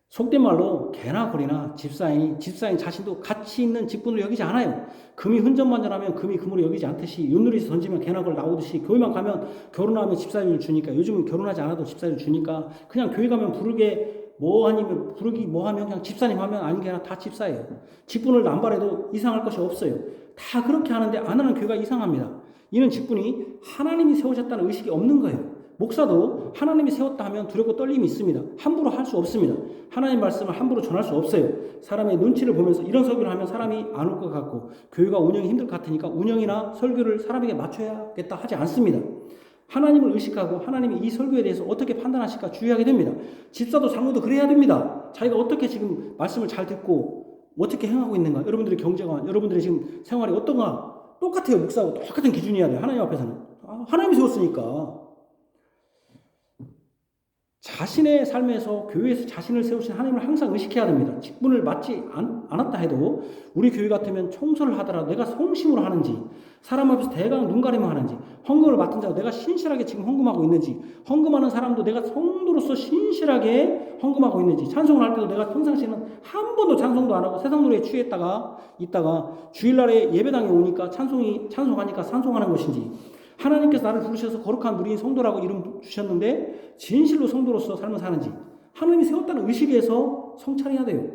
속된 말로 개나 거리나 집사인 자신도 가치 있는 직분을 여기지 않아요. 금이 흔적만전하면 금이 금으로 여기지 않듯이 윷놀이에서 던지면 개나 걸 나오듯이 교회만 가면 결혼하면 집사유를 주니까 요즘은 결혼하지 않아도 집사유를 주니까 그냥 교회 가면 부르기 뭐 하면 그냥 집사님 하면 아닌 게 아니라 다 집사예요. 직분을 남발해도 이상할 것이 없어요. 다 그렇게 하는데 안 하는 교회가 이상합니다. 이는 직분이 하나님이 세우셨다는 의식이 없는 거예요. 목사도 하나님이 세웠다 하면 두렵고 떨림이 있습니다. 함부로 할 수 없습니다. 하나님 말씀을 함부로 전할 수 없어요. 사람의 눈치를 보면서 이런 설교를 하면 사람이 안 올 것 같고 교회가 운영이 힘들 것 같으니까 운영이나 설교를 사람에게 맞춰야겠다 하지 않습니다. 하나님을 의식하고 하나님이 이 설교에 대해서 어떻게 판단하실까 주의하게 됩니다. 집사도 장로도 그래야 됩니다. 자기가 어떻게 지금 말씀을 잘 듣고 어떻게 행하고 있는가, 여러분들의 경제가, 여러분들의 지금 생활이 어떤가 똑같아요. 목사하고 똑같은 기준이어야 돼요. 하나님 앞에서는. 하나님이 세웠으니까. 자신의 삶에서 교회에서 자신을 세우신 하나님을 항상 의식해야 됩니다. 직분을 맡지 않았다 해도 우리 교회 같으면 청소를 하더라도 내가 성심으로 하는지, 사람 앞에서 대강 눈가림을 하는지, 헌금을 맡은 자가 내가 신실하게 지금 헌금하고 있는지, 헌금하는 사람도 내가 성도로서 신실하게 헌금하고 있는지, 찬송을 할 때도 내가 평상시에는 한 번도 찬송도 안 하고 세상 노래에 취했다가 있다가 주일날에 예배당에 오니까 찬송하니까 찬송하는 것인지, 하나님께서 나를 부르셔서 거룩한 누리인 성도라고 이름 주셨는데 진실로 성도로서 삶을 사는지 하나님이 세웠다는 의식에서 성찰해야 돼요.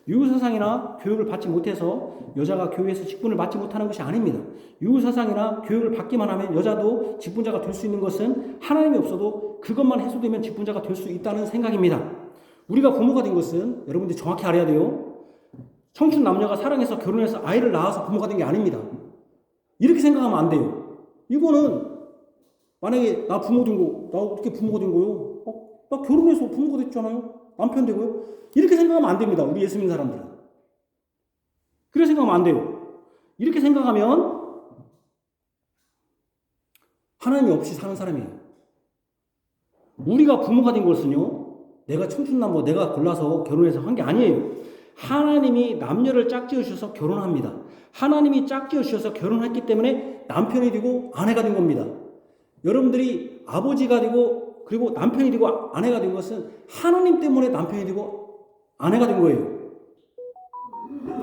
유교사상이나 교육을 받지 못해서 여자가 교회에서 직분을 맡지 못하는 것이 아닙니다. 유교사상이나 교육을 받기만 하면 여자도 직분자가 될 수 있는 것은 하나님이 없어도 그것만 해소되면 직분자가 될 수 있다는 생각입니다. 우리가 부모가 된 것은 여러분들이 정확히 알아야 돼요. 청춘 남녀가 사랑해서 결혼해서 아이를 낳아서 부모가 된 게 아닙니다. 이렇게 생각하면 안 돼요. 이거는 만약에 나 어떻게 부모가 된 거요? 나 결혼해서 부모가 됐잖아요. 남편 되고요. 이렇게 생각하면 안 됩니다. 우리 예수 믿는 사람들은. 그렇게 생각하면 안 돼요. 이렇게 생각하면 하나님이 없이 사는 사람이에요. 우리가 부모가 된 것은요, 내가 청춘남녀 내가 골라서 결혼해서 한 게 아니에요. 하나님이 남녀를 짝지어 주셔서 결혼합니다. 하나님이 짝지어 주셔서 결혼했기 때문에 남편이 되고 아내가 된 겁니다. 여러분들이 아버지가 되고 그리고 남편이 되고 아내가 된 것은 하나님 때문에 남편이 되고 아내가 된 거예요.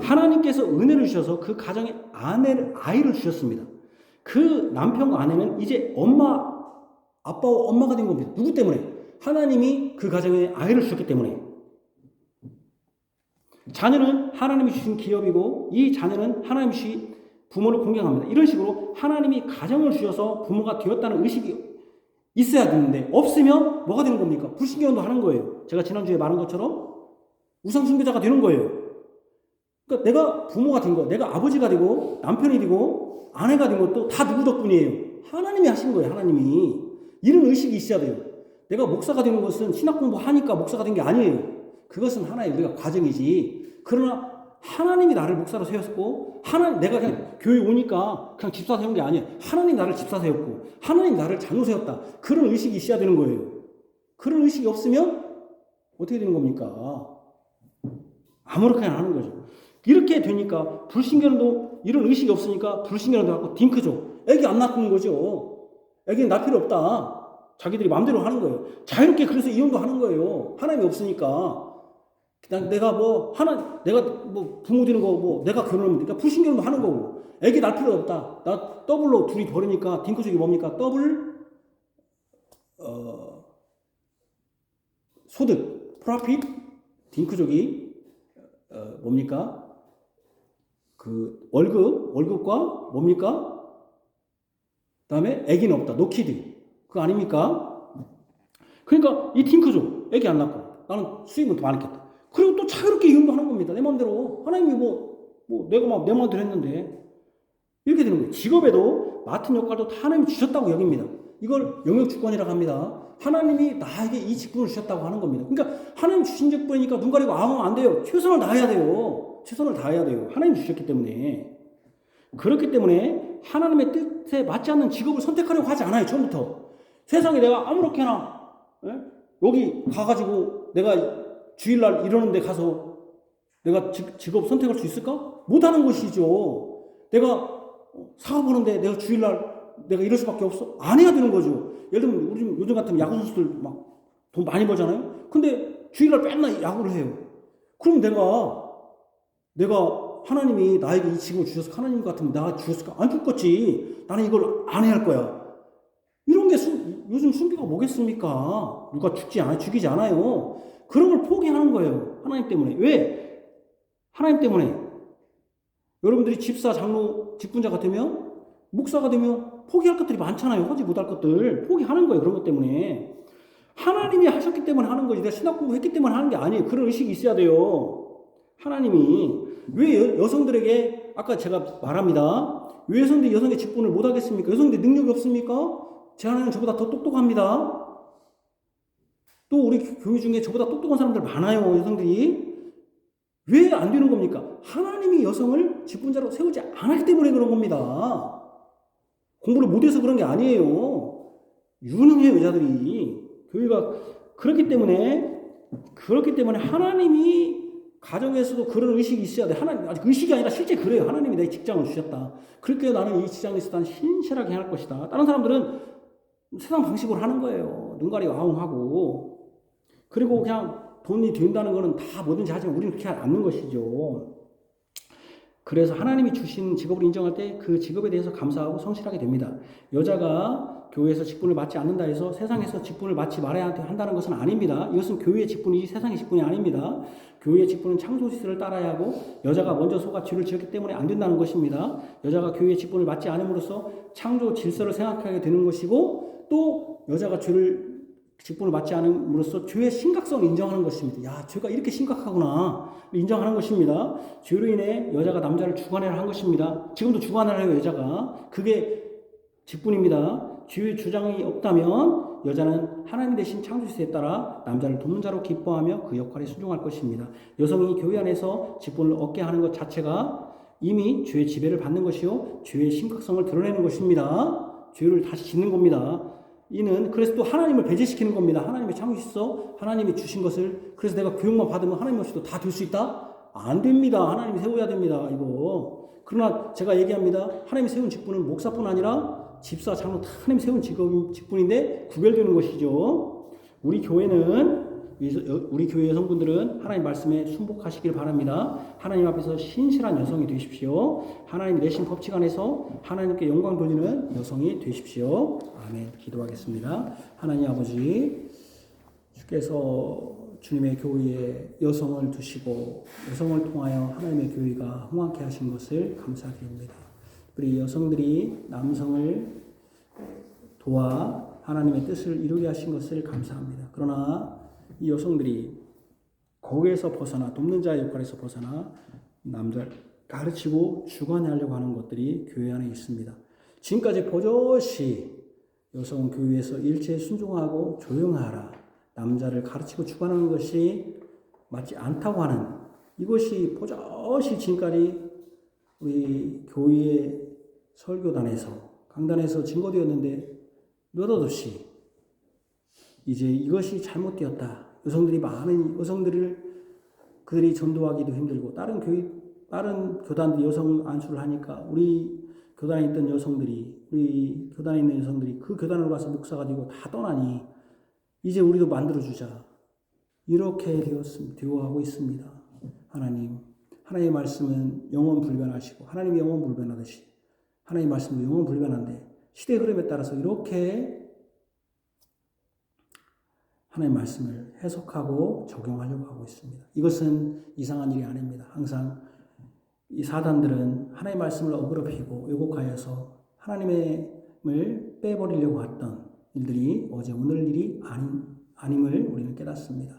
하나님께서 은혜를 주셔서 그 가정에 아이를 주셨습니다. 그 남편과 아내는 이제 아빠와 엄마가 된 겁니다. 누구 때문에? 하나님이 그 가정에 아이를 주셨기 때문에. 자녀는 하나님이 주신 기업이고 이 자녀는 하나님이 주신 부모를 공경합니다. 이런 식으로 하나님이 가정을 주셔서 부모가 되었다는 의식이 있어야 되는데 없으면 뭐가 되는 겁니까? 불신경도 하는 거예요. 제가 지난주에 말한 것처럼 우상숭배자가 되는 거예요. 그러니까 내가 부모가 된 거, 내가 아버지가 되고 남편이 되고 아내가 된 것도 다 누구 덕분이에요? 하나님이 하신 거예요. 하나님이. 이런 의식이 있어야 돼요. 내가 목사가 되는 것은 신학 공부하니까 목사가 된 게 아니에요. 그것은 하나의 우리가 과정이지. 그러나 하나님이 나를 목사로 세웠고 내가 그냥 교회 오니까 그냥 집사 세운 게 아니에요. 하나님 나를 집사 세웠고 하나님 나를 장로 세웠다. 그런 의식이 있어야 되는 거예요. 그런 의식이 없으면 어떻게 되는 겁니까? 아무렇게나 하는 거죠. 이렇게 되니까 불신경도 이런 의식이 없으니까 불신경도 갖고 딩크죠. 애기 안 낳는 거죠. 애기는 낳을 필요 없다. 자기들이 마음대로 하는 거예요. 자유롭게 그래서 이혼도 하는 거예요. 하나님이 없으니까. 그냥 내가 부모 되는 거고 내가 결혼하면 그러니까 불신경도 하는 거고 애기 낳을 필요 없다. 나 더블로 둘이 버리니까 딩크족이 뭡니까? 더블 소득 프로핏 딩크족이 뭡니까? 그 월급과 뭡니까? 그다음에 애기는 없다. 노키드. 그거 아닙니까? 그러니까 이 딩크족 애기 안 낳고 나는 수입은 더 많겠다. 그리고 또 자유롭게 이혼도 하는 겁니다. 내 마음대로. 하나님이 내가 막 내 마음대로 했는데. 이렇게 되는 거예요. 직업에도 맡은 역할도 다 하나님이 주셨다고 여깁니다. 이걸 영역주권이라고 합니다. 하나님이 나에게 이 직분을 주셨다고 하는 겁니다. 그러니까 하나님 주신 직분이니까 눈 가리고 아무 안 돼요. 최선을 다해야 돼요. 최선을 다해야 돼요. 하나님 주셨기 때문에. 그렇기 때문에 하나님의 뜻에 맞지 않는 직업을 선택하려고 하지 않아요. 처음부터. 세상에 내가 아무렇게나 여기 가가지고 내가 주일날 이러는 데 가서 내가 직업 선택할 수 있을까? 못하는 것이죠. 내가 사업하는데 내가 주일날 내가 이럴 수밖에 없어? 안 해야 되는 거죠. 예를 들면 요즘 같으면 야구 선수들 막 돈 많이 벌잖아요. 근데 주일날 맨날 야구를 해요. 그럼 내가 하나님이 나에게 이 직업을 주셔서 하나님 같으면 나 주셨을까? 안 죽겠지. 나는 이걸 안 해야 할 거야. 이런 게 요즘 순비가 뭐겠습니까? 누가 죽이지 않아요. 그런 걸 포기하는 거예요. 하나님 때문에. 왜? 하나님 때문에. 여러분들이 집사, 장로, 직분자가 되면 목사가 되면 포기할 것들이 많잖아요. 하지 못할 것들. 포기하는 거예요. 그런 것 때문에. 하나님이 하셨기 때문에 하는 거지. 내가 신학 공부했기 때문에 하는 게 아니에요. 그런 의식이 있어야 돼요. 하나님이. 왜 여성들에게 아까 제가 말합니다. 왜 여성들이 여성의 직분을 못 하겠습니까? 여성들이 능력이 없습니까? 제 하나님은 저보다 더 똑똑합니다. 또 우리 교회 중에 저보다 똑똑한 사람들 많아요. 여성들이. 왜 안 되는 겁니까? 하나님이 여성을 직분자로 세우지 않았기 때문에 그런 겁니다. 공부를 못해서 그런 게 아니에요. 유능해요, 여자들이. 교회가 그렇기 때문에 하나님이 가정에서도 그런 의식이 있어야 돼. 하나님, 아직 의식이 아니라 실제 그래요. 하나님이 내 직장을 주셨다. 그렇게 나는 이 직장에서 난 신실하게 할 것이다. 다른 사람들은 세상 방식으로 하는 거예요. 눈 가리고 아웅하고. 그리고 그냥 돈이 된다는 거는 다 뭐든지 하지만 우리는 그렇게 않는 것이죠. 그래서 하나님이 주신 직업을 인정할 때 그 직업에 대해서 감사하고 성실하게 됩니다. 여자가 교회에서 직분을 맡지 않는다 해서 세상에서 직분을 맡지 말아야 한다는 것은 아닙니다. 이것은 교회의 직분이지 세상의 직분이 아닙니다. 교회의 직분은 창조 질서를 따라야 하고 여자가 먼저 속아 죄를 지었기 때문에 안 된다는 것입니다. 여자가 교회의 직분을 맡지 않음으로써 창조 질서를 생각하게 되는 것이고 또 여자가 직분을 맡지 않음으로써 죄의 심각성을 인정하는 것입니다. 야, 죄가 이렇게 심각하구나 인정하는 것입니다. 죄로 인해 여자가 남자를 주관해야 한 것입니다. 지금도 주관을 해요, 여자가. 그게 직분입니다. 죄의 주장이 없다면 여자는 하나님 대신 창조주에 따라 남자를 돕는 자로 기뻐하며 그 역할에 순종할 것입니다. 여성이 교회 안에서 직분을 얻게 하는 것 자체가 이미 죄의 지배를 받는 것이요 죄의 심각성을 드러내는 것입니다. 죄를 다시 짓는 겁니다. 이는 그래서 또 하나님을 배제시키는 겁니다. 하나님의 창조주에서 하나님이 주신 것을 그래서 내가 교육만 받으면 하나님 없이도 다 될 수 있다? 안 됩니다. 하나님이 세워야 됩니다. 이거. 그러나 제가 얘기합니다. 하나님이 세운 직분은 목사뿐 아니라 집사, 장로 다 하나님이 세운 직분인데 구별되는 것이죠. 우리 교회 여성분들은 하나님 말씀에 순복하시길 바랍니다. 하나님 앞에서 신실한 여성이 되십시오. 하나님 내신 법칙 안에서 하나님께 영광 돌리는 여성이 되십시오. 아멘. 기도하겠습니다. 하나님 아버지, 주께서 주님의 교회에 여성을 두시고 여성을 통하여 하나님의 교회가 흥왕케 하신 것을 감사드립니다. 우리 여성들이 남성을 도와 하나님의 뜻을 이루게 하신 것을 감사합니다. 그러나 이 여성들이 거기에서 벗어나 돕는 자의 역할에서 벗어나 남자를 가르치고 주관하려고 하는 것들이 교회 안에 있습니다. 지금까지 버젓이 여성은 교회에서 일체에 순종하고 조용하라, 남자를 가르치고 주관하는 것이 맞지 않다고 하는 이것이 버젓이 지금까지 우리 교회의 설교단에서 강단에서 증거되었는데 느닷없이 이제 이것이 잘못되었다. 여성들이 많은 여성들을 그들이 전도하기도 힘들고 다른 교단들이 여성 안수를 하니까 우리 교단에 있던 여성들이 우리 교단에 있는 여성들이 그 교단으로 가서 목사가 되고 다 떠나니 이제 우리도 만들어주자. 이렇게 되어가고 있습니다. 하나님의 말씀은 영원 불변하시고 하나님이 영원 불변하듯이 하나님의 말씀도 영원 불변한데 시대의 흐름에 따라서 이렇게 하나님의 말씀을 해석하고 적용하려고 하고 있습니다. 이것은 이상한 일이 아닙니다. 항상 이 사단들은 하나님의 말씀을 어그럽히고 왜곡하여서 하나님을 빼버리려고 했던 일들이 어제 오늘 일이 아님을 우리는 깨닫습니다.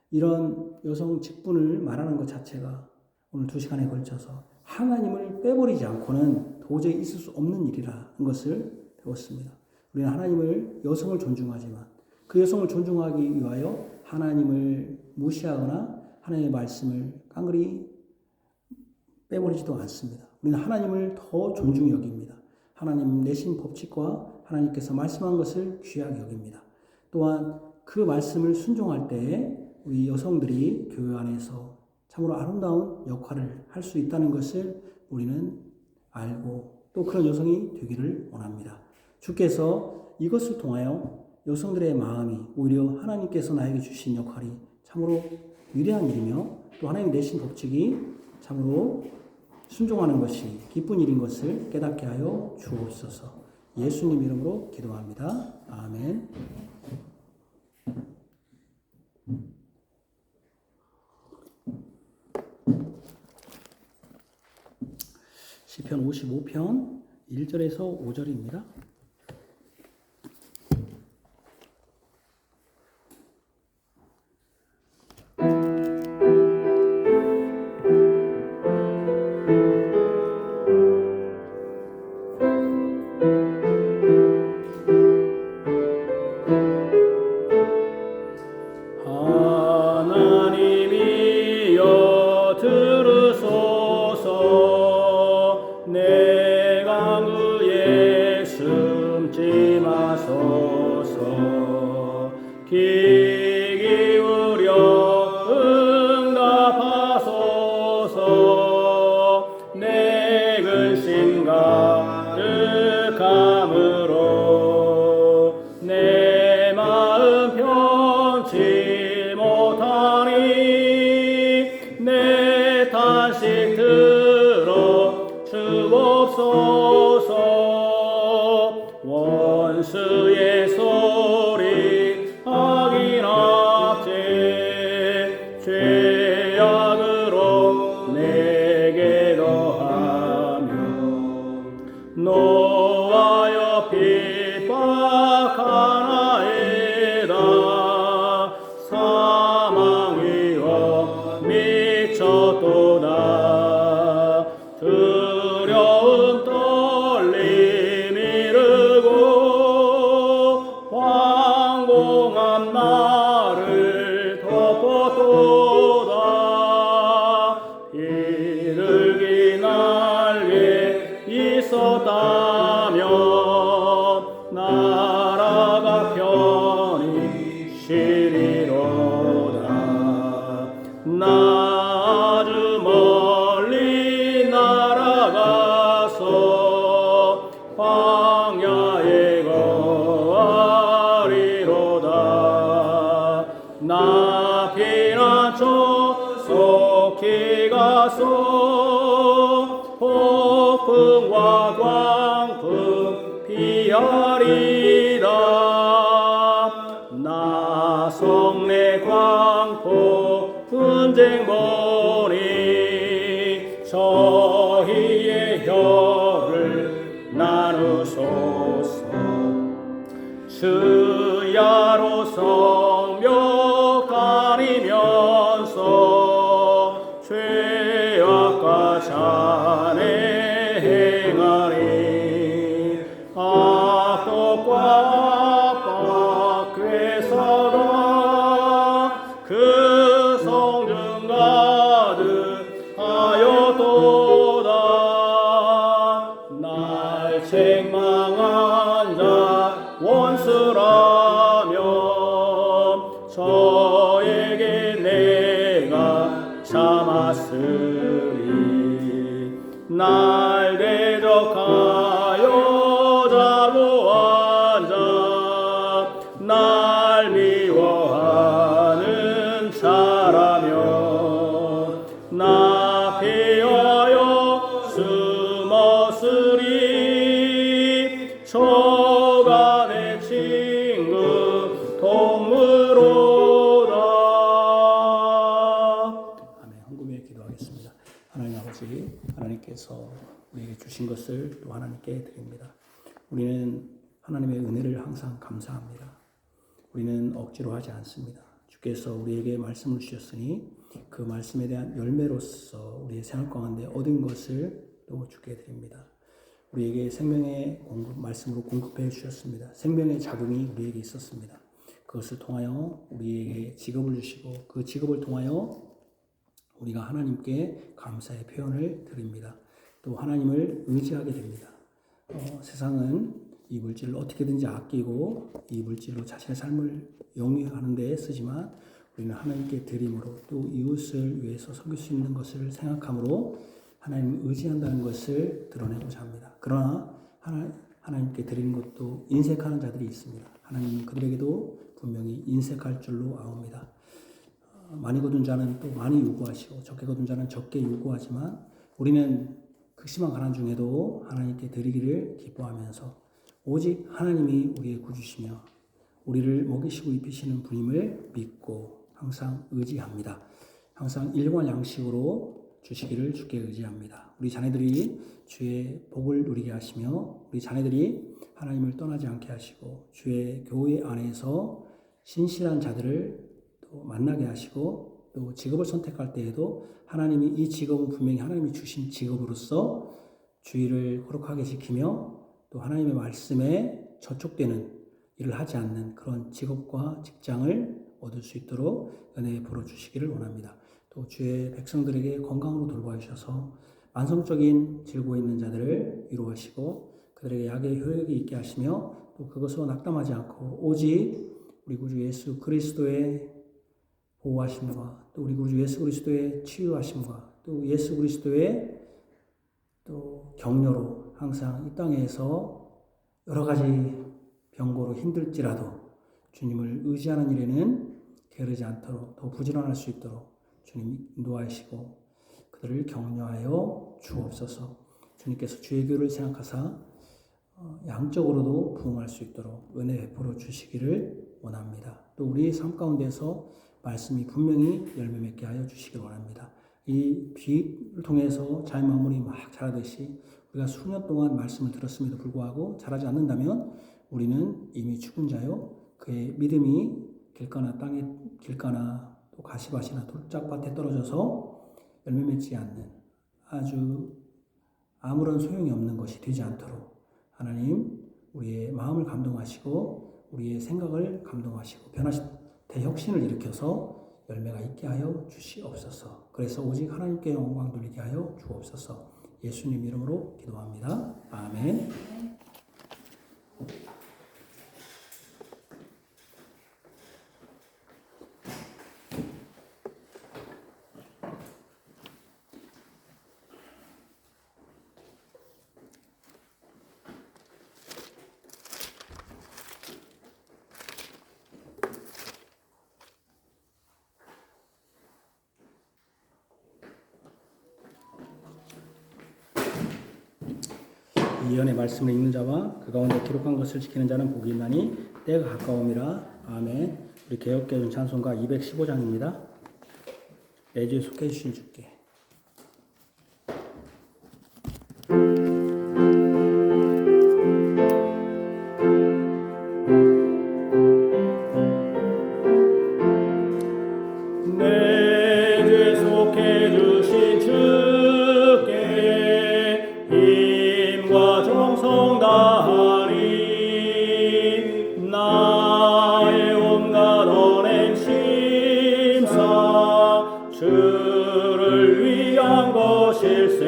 이런 여성 직분을 말하는 것 자체가 오늘 2시간에 걸쳐서 하나님을 빼버리지 않고는 도저히 있을 수 없는 일이라는 것을 배웠습니다. 우리는 하나님을 여성을 존중하지만 그 여성을 존중하기 위하여 하나님을 무시하거나 하나님의 말씀을 깡그리 빼버리지도 않습니다. 우리는 하나님을 더 존중히 여깁니다. 하나님 내신 법칙과 하나님께서 말씀한 것을 귀하게 여깁니다. 또한 그 말씀을 순종할 때에 우리 여성들이 교회 안에서 참으로 아름다운 역할을 할 수 있다는 것을 우리는 알고 또 그런 여성이 되기를 원합니다. 주께서 이것을 통하여 여성들의 마음이 오히려 하나님께서 나에게 주신 역할이 참으로 위대한 일이며 또 하나님 내신 법칙이 참으로 순종하는 것이 기쁜 일인 것을 깨닫게 하여 주옵소서. 예수님 이름으로 기도합니다. 아멘. 시편 55편 1절에서 5절입니다. 하나님이여 들으소서 내 강의에 숨지 마소서 귀 기울여 응답하소서 내 근심 가득함으로 내 마음 편치 못하니 내 탄식 들어 주옵소서 원수의 소리 확인하되 죄악으로 내게 더하며 노하여 핍박하나이다 사망 위험 미쳤도다 두려움 떨림 이르고 황공한 나를 덮었도다 비둘기 날개 있었다면 나라가 편히 쉬리로다 나 아주 멀리 날아가서 광야에 거하리로다 나 피난처 속히 가서 폭풍과 광풍 피하리라 나서 성내 광포 분쟁 보니 저희의 혀를 나누소서. 주야로 성묘 가리면서 죄악과 잔해 행하니 악독과 압박 괴사가 그 성중 가득하였도다. 날 책망한 자 원수라면 저에게 내가 참았으리. 날 대적하여 자고 앉아 날 미워하는 자라면 나 피하여 숨었으리. 저가 내 친구 동무로다. 아멘. 헌금에 기도하겠습니다. 하나님 아버지, 하나님께서 우리에게 주신 것을 또 하나님께 드립니다. 우리는 하나님의 은혜를 항상 감사합니다. 우리는 억지로 하지 않습니다. 주께서 우리에게 말씀을 주셨으니 그 말씀에 대한 열매로서 우리의 생활 가운데 얻은 것을 또 주께 드립니다. 우리에게 생명의 말씀으로 공급해 주셨습니다. 생명의 자궁이 우리에게 있었습니다. 그것을 통하여 우리에게 직업을 주시고 그 직업을 통하여 우리가 하나님께 감사의 표현을 드립니다. 또 하나님을 의지하게 됩니다. 세상은 이 물질을 어떻게든지 아끼고 이 물질로 자신의 삶을 영위하는 데 쓰지만 우리는 하나님께 드림으로 또 이웃을 위해서 섬길 수 있는 것을 생각함으로 하나님을 의지한다는 것을 드러내고자 합니다. 그러나 하나님께 드리는 것도 인색하는 자들이 있습니다. 하나님은 그들에게도 분명히 인색할 줄로 아옵니다. 많이 거둔 자는 또 많이 요구하시고 적게 거둔 자는 적게 요구하지만 우리는 극심한 가난 중에도 하나님께 드리기를 기뻐하면서 오직 하나님이 우리의 구주시며 우리를 먹이시고 입히시는 분임을 믿고 항상 의지합니다. 항상 일용할 양식으로 주시기를 주께 의지합니다. 우리 자녀들이 주의 복을 누리게 하시며 우리 자녀들이 하나님을 떠나지 않게 하시고 주의 교회 안에서 신실한 자들을 또 만나게 하시고 또 직업을 선택할 때에도 하나님이 이 직업은 분명히 하나님이 주신 직업으로서 주의를 거룩하게 지키며 또 하나님의 말씀에 저촉되는 일을 하지 않는 그런 직업과 직장을 얻을 수 있도록 은혜 베풀어 주시기를 원합니다. 또 주의 백성들에게 건강으로 돌보아 주셔서 만성적인 질고 있는 자들을 위로하시고 그들에게 약의 효력이 있게 하시며 또 그것으로 낙담하지 않고 오직 우리 구주 예수 그리스도의 보호하심과 또 우리 구주 예수 그리스도의 치유하심과 또 예수 그리스도의 또 격려로 항상 이 땅에서 여러 가지 병고로 힘들지라도 주님을 의지하는 일에는 게으르지 않도록 더 부지런할 수 있도록 주님 인도하시고 그들을 격려하여 주옵소서. 주님께서 주의 교를 생각하사 양적으로도 부응할 수 있도록 은혜 베풀어 주시기를 원합니다. 또 우리의 삶 가운데서 말씀이 분명히 열매 맺게 하여 주시길 원합니다. 이 비를 통해서 잘 마무리 막 자라듯이 우리가 수년 동안 말씀을 들었음에도 불구하고 자라지 않는다면 우리는 이미 죽은 자요 그의 믿음이 길가나 땅에 길가나 또 가시밭이나 돌짝밭에 떨어져서 열매 맺지 않는 아주 아무런 소용이 없는 것이 되지 않도록 하나님 우리의 마음을 감동하시고 우리의 생각을 감동하시고 변화시 대혁신을 일으켜서 열매가 있게 하여 주시옵소서. 그래서 오직 하나님께 영광 돌리게 하여 주옵소서. 예수님 이름으로 기도합니다. 아멘. 이언의 말씀을 읽는 자와 그 가운데 기록한 것을 지키는 자는 복이 있나니 때가 가까움이라. 아멘. 우리 개혁개정 찬송가 215장입니다. 매주에 속해 주신 주께. 내주에 속해 주신 주께 힘과 정성 다하리 나의 온갖 언행 심사 주를 위한 것일세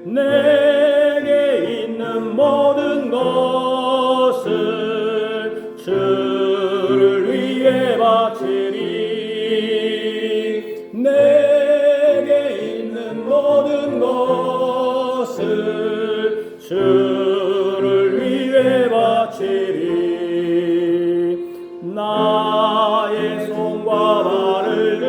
내게 있는 모든 것을 주를 위해 바치리 내게 있는 모든 것을 주를 위해 바치리 나의 손과 발을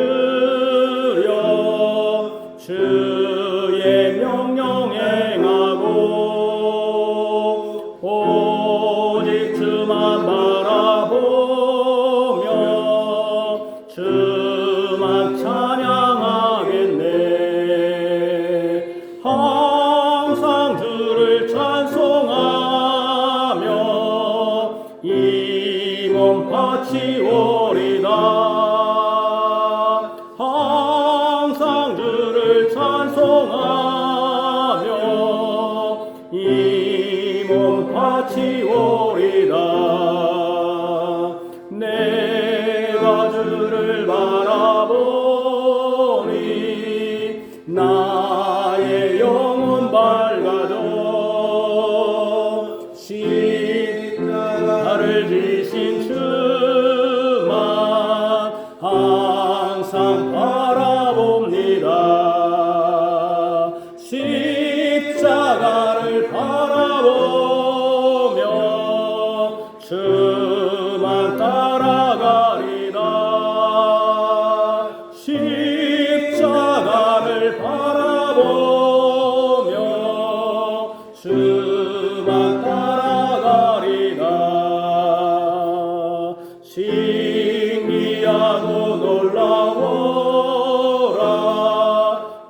들여 주의 명령 행하고 오직 주만 바라보며 주만 찬양하겠네 항상 주를 찬송하며 이 몸 바치오리다 항상 주를 찬송하며 이 몸 바치오리다 내가 주를 바라보니 나의 영혼 밝아져 십자가를 지신 주만 항상 바라봅니다 십자가를 바라보며 주만 따라가리라 십자가를 바라보며 주만 따라가리라 신기하고 놀라워라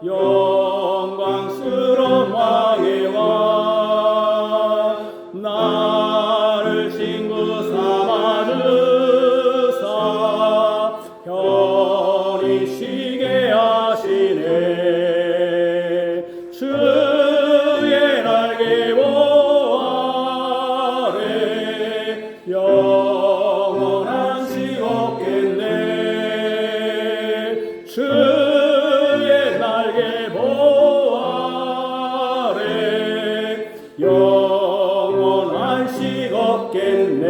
영광스러운 왕의 왕 나를 친구 삼아 주사 편히 쉬게 하시네 주의 날개 보아래 영원한 시 없겠네 주의 날개 보아래 영원한 시 없겠네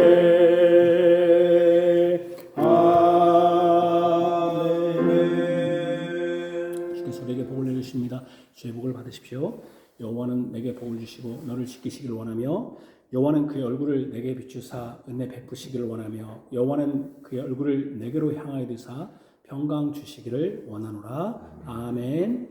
아멘 주께서 내게 복을 내주십니다. 주의 복을 받으십시오. 여호와는 내게 복을 주시고 너를 지키시기를 원하며 여호와는 그의 얼굴을 내게 비추사 은혜 베푸시기를 원하며 여호와는 그의 얼굴을 내게로 향하여 드사 평강 주시기를 원하노라. 아멘.